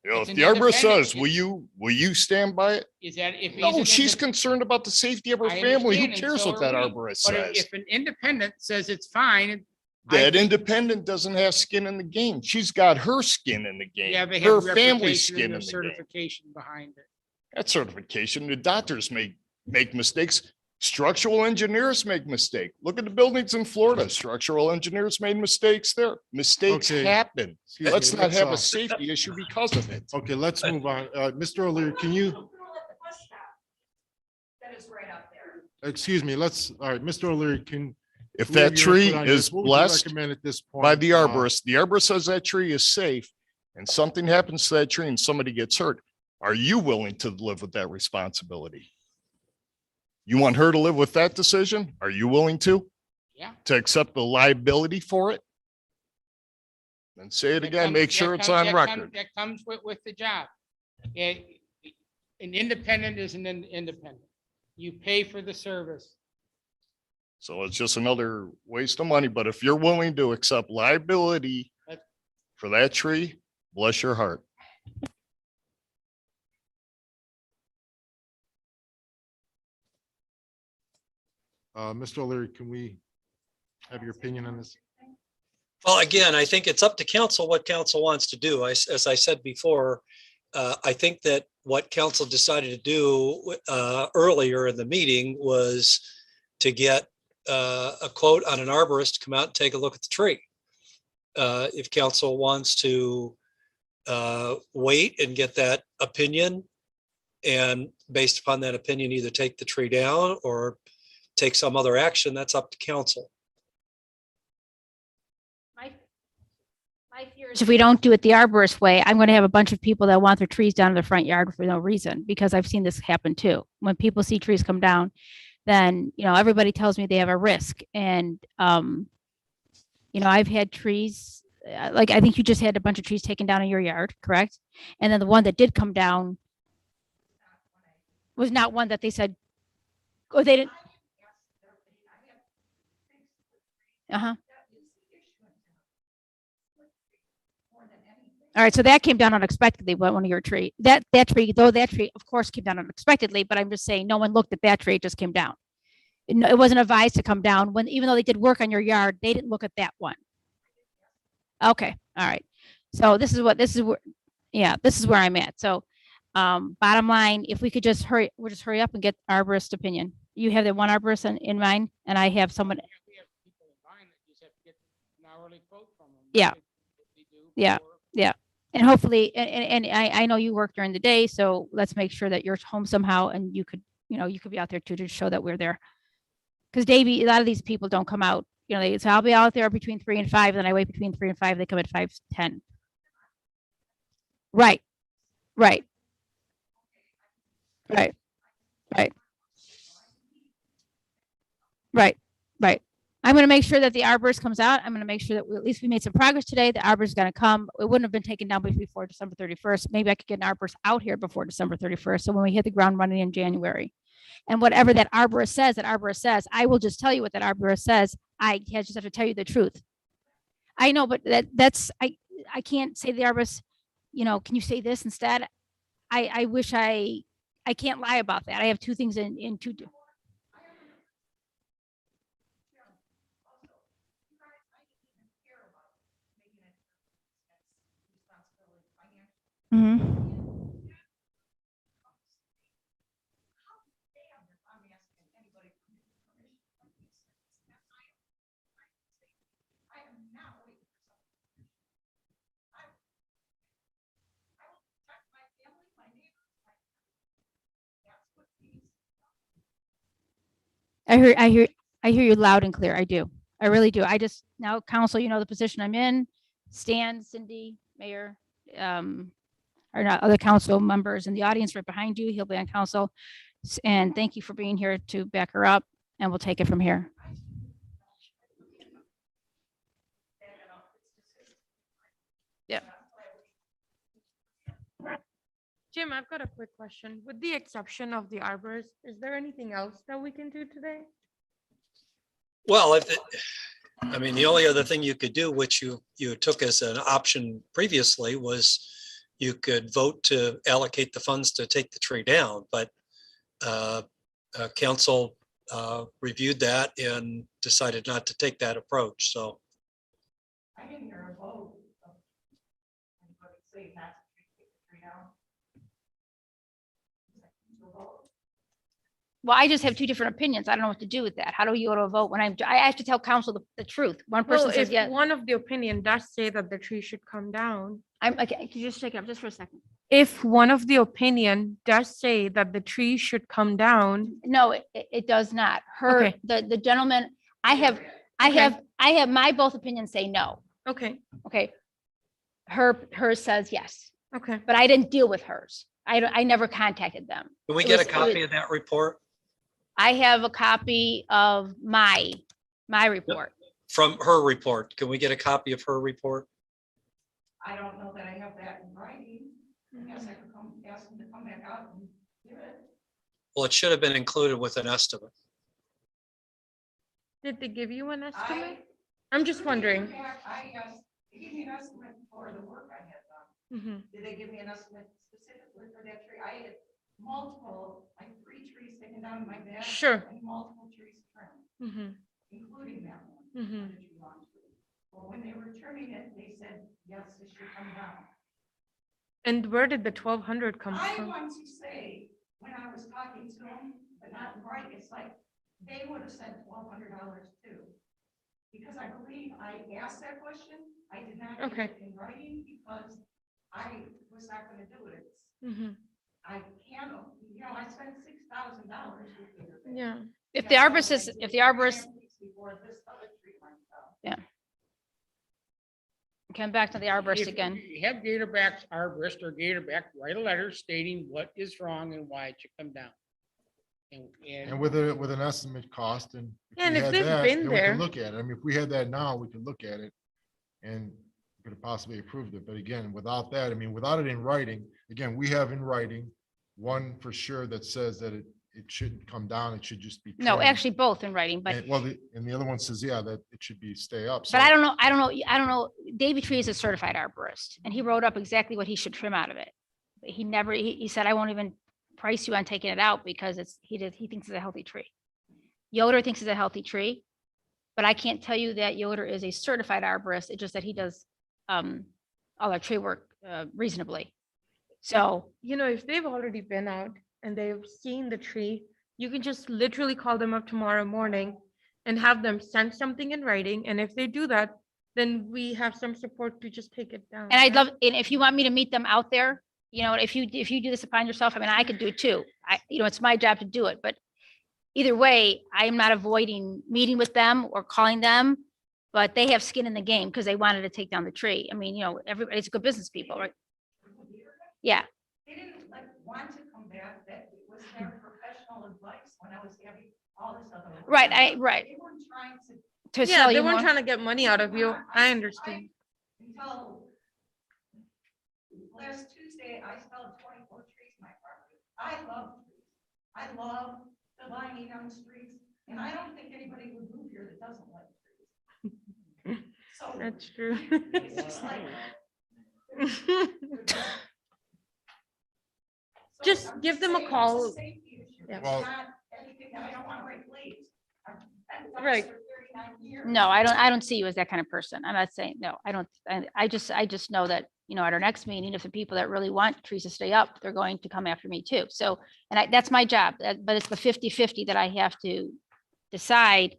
if an the arborist independent. says, will you stand by it? Is that if? he's No, an she's indep- concerned about the safety of her I family. Who understand, and cares so what that are we. arborist But says? if an independent says it's fine, That independent doesn't have skin in the game. She's got her skin in the game. yeah, they Her have family's reputation skin and in their the game. certification behind it. That certification, the doctors make mistakes. Structural engineers make mistakes. Look at the buildings in Florida. Structural engineers made mistakes there. Mistakes Okay. happen. Excuse Let's me, not have a let's, safety issue because of it. Okay, let's move on. Mr. O'Leary, can you, That is right up there. excuse me, all right, Mr. O'Leary, can. If we have that your tree input on is this? What would you blessed recommend at this by point? the arborist says that tree is safe and something happens to that tree and somebody gets hurt, are you willing to live with that responsibility? You want her to live with that decision? Are you willing to Yeah. accept the liability for it? And say it That again, comes- make that sure it's comes- on that record. comes- That comes with the job. An independent is an independent. You pay for the service. So it's just another waste of money, but if you're willing to accept liability That- for that tree, bless your heart. Mr. O'Leary, can we have your opinion on this? Well, again, I think it's up to council what council wants to do. As I said before, I think that what council decided to do earlier in the meeting was to get a quote on an arborist to come out and take a look at the tree. If council wants to wait and get that opinion, and based upon that opinion, either take the tree down or take some other action, that's up to council. My fear is if we don't do it the arborist way, I'm going to have a bunch of people that want their trees down in their front yard for no reason, because I've seen this happen too. When people see trees come down, then, everybody tells me they have a risk. And, I've had trees, like I think you just had a bunch of trees taken down in your yard, correct? And then the one that did come down was not one that they said, oh, they didn't. Uh-huh. All right, so that came down unexpectedly, one of your tree. That tree, of course, came down unexpectedly, but I'm just saying no one looked at that tree, it just came down. It wasn't advised to come down when, even though they did work on your yard, they didn't look at that one. Okay, all right. So this is where I'm at. So bottom line, if we could just hurry up and get arborist opinion. You have the one arborist in mind, and I have someone. We have people in mind that just have to get an hourly quote from them. Yeah. They do Yeah. for- Yeah. And hopefully, and I know you work during the day, so let's make sure that you're home somehow and you could be out there too, to show that we're there. Because Davey, a lot of these people don't come out, they say, I'll be out there between 3 and 5, and then I wait between 3 and 5, they come at 5:10. Right. Right. Right. Right. Right. Right. I'm going to make sure that the arborist comes out. I'm going to make sure that at least we made some progress today. The arborist is going to come. It wouldn't have been taken down before December 31st. Maybe I could get an arborist out here before December 31st. So when we hit the ground running in January, and whatever that arborist says, I will just tell you what that arborist says. I just have to tell you the truth. I know, but I can't say to the arborist, can you say this instead? I wish I can't lie about that. I have two things in two. Mm-hmm. I hear you loud and clear. I do. I really do. I just, now council, the position I'm in. Stan, Cindy, Mayor, or not other council members in the audience right behind you. He'll be on council. And thank you for being here to back her up, and we'll take it from here. Yeah. Jim, I've got a quick question. With the exception of the arborist, is there anything else that we can do today? Well, the only other thing you could do, which you took as an option previously, was you could vote to allocate the funds to take the tree down, but council reviewed that and decided not to take that approach, so. I didn't hear a vote. Anybody say not to take the tree down? Well, I just have two different opinions. I don't know what to do with that. How do you go to a vote when I have to tell council the truth? One person Well, says if yes. one of the opinion does say that the tree should come down, I'm okay. Can you just take it up just for a second? if one of the opinion does say that the tree should come down, No, it does not. Okay. The gentleman, I have my both opinions say no. okay, Okay. Hers says yes, okay. but I didn't deal with hers. I never contacted them. Can we It get was- a copy of that report? I have a copy of my report. From her report. Can we get a copy of her report? I don't know that I have that in writing. I guess I could come, ask them to come back out and give it. Well, it should have been included with an estimate. Did they give you an estimate? I- I'm just wondering. I asked, they gave me an estimate for the work I had done. Mhm. Did they give me an estimate specifically for that tree? I had multiple, like 3 trees taken down in my bed. Sure. And multiple trees trimmed, Mhm. including that one. Mhm. the tree lawn tree. Well, when they were trimming it, they said, yes, this should come down. And where did the 1,200 come I from? want to say, when I was talking to them, but not right, it's like, they would have said $1,200 too. Because I believe I asked that question, I did not get Okay. it in writing because I was not gonna do it. Mhm. I can't, I spent $6,000 with Gator Bay. Yeah. If the arborist is, Before this other tree went down. yeah. Come back to the arborist If again. you Have Gatorback's arborist or Gatorback write a letter stating what is wrong and why it should come down. And with an estimate cost and. And we if had they've that, been then we there- can look at it. I mean, if we had that now, we could look at it and we could have possibly approved it. But again, without that, I mean, without it in writing, again, we have in writing one for sure that says that it shouldn't come down. It should just be. No, trimmed. actually both in writing, but, And, well, and the other one says, yeah, that it should be stay up. but So- I don't know. Davy Tree is a certified arborist and he wrote up exactly what he should trim out of it. But he never, he said, I won't even price you on taking it out because he thinks it's a healthy tree. Yoder thinks it's a healthy tree, but I can't tell you that Yoder is a certified arborist. It's just that he does all our tree work reasonably. So, If they've already been out and they've seen the tree, you can just literally call them up tomorrow morning and have them send something in writing. And if they do that, then we have some support to just take it down. and I'd right? love, and if you want me to meet them out there, if you do this upon yourself, I mean, I could do it too. It's my job to do it, but either way, I'm not avoiding meeting with them or calling them, but they have skin in the game because they wanted to take down the tree. I mean, everybody's good business people, right? Yeah. They didn't want to come back, that it was their professional advice when I was having all this other. work. Right, They weren't trying to. To Yeah, sell they you weren't more. trying to get money out of you. I understand. Until last Tuesday, I felled 24 trees in my property. I love trees. I love the lining on the streets, and I don't think anybody would move here that doesn't like trees. So That's true. it's just like. Just I'm give them a saying it's call. safety issue. Yeah. It's Well- not anything that I don't want to break leaves. I've done Right. this for 39 years. No, I don't see you as that kind of person. I'm not saying, no, I don't, I just know that, at our next meeting, if the people that really want trees to stay up, they're going to come after me too. So, that's my job, but it's the 50-50 that I have to decide.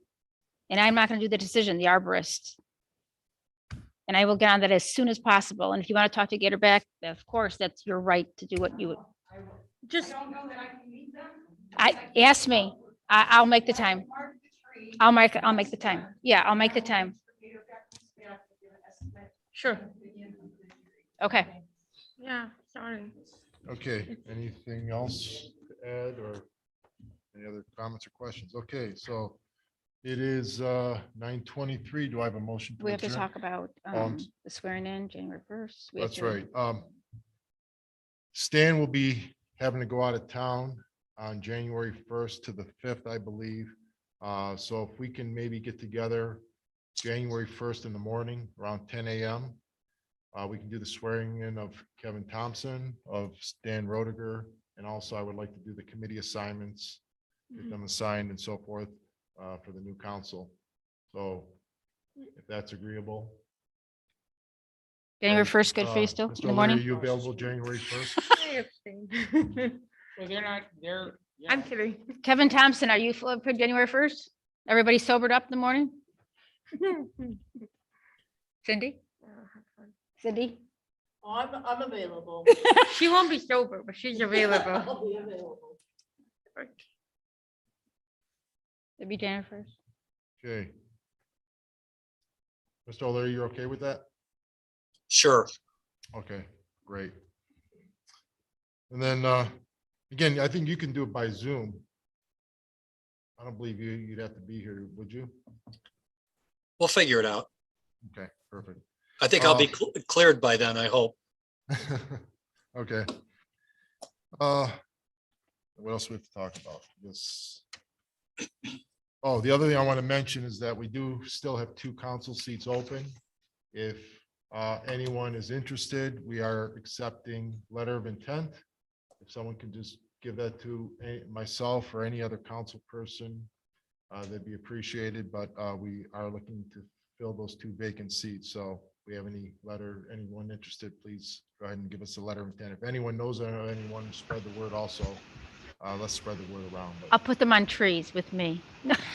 And I'm not gonna do the decision, the arborist. And I will get on that as soon as possible. And if you want to talk to Gatorback, of course, that's your right to do what you would. I Just, don't know that I can meet them. Ask me, I'll make the time. Mark the tree. I'll make the time. Yeah, I'll make the time. Sure. Okay. yeah, sorry. Okay, anything else to add or any other comments or questions? Okay, so it is 9:23. Do I have a motion? We have to adjourn? talk about the swearing in January 1st. We have That's to- right. Stan will be having to go out of town on January 1st to the 5th, I believe. So if we can maybe get together January 1st in the morning around 10 a.m. We can do the swearing in of Kevin Thompson, of Stan Roediger, and also I would like to do the committee assignments, get them assigned and so forth for the new council. So if that's agreeable. January 1st, good for you still, Mr. in the O'Leary, morning? Are you available January 1st? I abstain. Well, they're. I'm kidding. Kevin Thompson, are you full for January 1st? Everybody sobered up in the morning? Cindy? Cindy? I'm available. She won't be sober, but she's available. I'll be available. It'd be January 1st. Okay. Mr. O'Leary, you're okay with that? Sure. Okay, great. And then, again, I think you can do it by Zoom. I don't believe you'd have to be here, would you? We'll figure it out. Okay, perfect. I think I'll be cleared by then, I hope. Okay. What else we have to talk about? This. Oh, the other thing I want to mention is that we do still have 2 council seats open. If anyone is interested, we are accepting letter of intent. If someone can just give that to myself or any other council person, that'd be appreciated, but we are looking to fill those 2 vacant seats. So if we have anyone interested, please go ahead and give us a letter of intent. If anyone knows anyone, spread the word also. Let's spread the word around. But I'll put them on trees with me. Would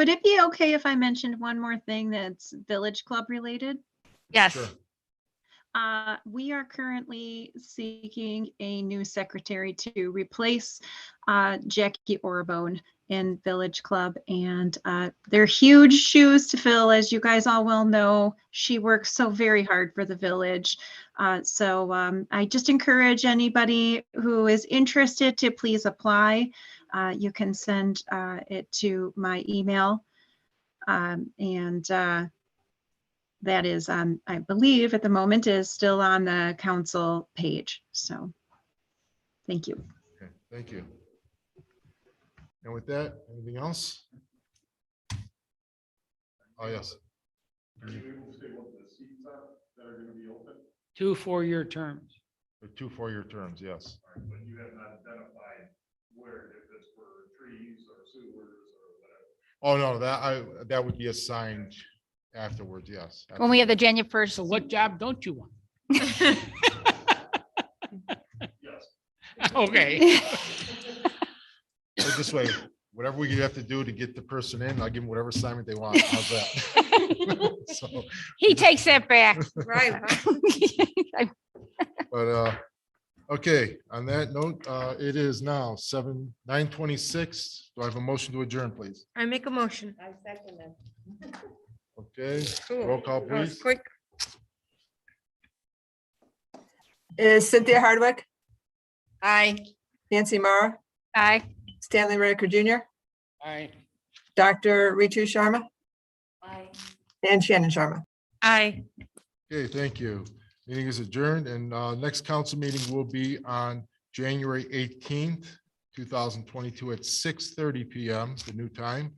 it be okay if I mentioned one more thing that's Village Club related? Yes. sure. We are currently seeking a new secretary to replace Jackie Orbone in Village Club. And they're huge shoes to fill, as you guys all well know. She works so very hard for the village. So I just encourage anybody who is interested to please apply. You can send it to my email. That is, I believe at the moment is still on the council page. So thank you. Okay, thank you. And with that, anything else? Oh, yes. Are you able to say what the seats are that are going to be open? 2 4-year terms. The 2 4-year terms, yes. All right, but you have not identified where, if it's for trees or sewers or whatever. Oh, no, that would be assigned afterwards, yes. When we have the January 1st. So what job don't you want? Yes. Okay. Put it this way, whatever we have to do to get the person in, I'll give them whatever assignment they want. How's that? So, He takes that back. Right. but, okay, on that note, it is now 9:26. Do I have a motion to adjourn, please? I make a motion. I second it. Okay, Cool. roll call, That was please. quick. Is Cynthia Hardwick, Aye. Nancy Mara, Aye. Stanley Rediker Jr., All right. Dr. Ritu Sharma, Aye. and Shannon Sharma. Aye. Okay, thank you. Meeting is adjourned, and next council meeting will be on January 18th, 2022 at 6:30 PM, the new time.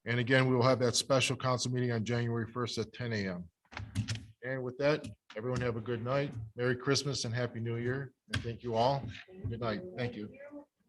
And again, we will have that special council meeting on January 1st at 10 AM. And with that, everyone have a good night. Merry Christmas and Happy New Year. And thank you all. Good night. Thank you.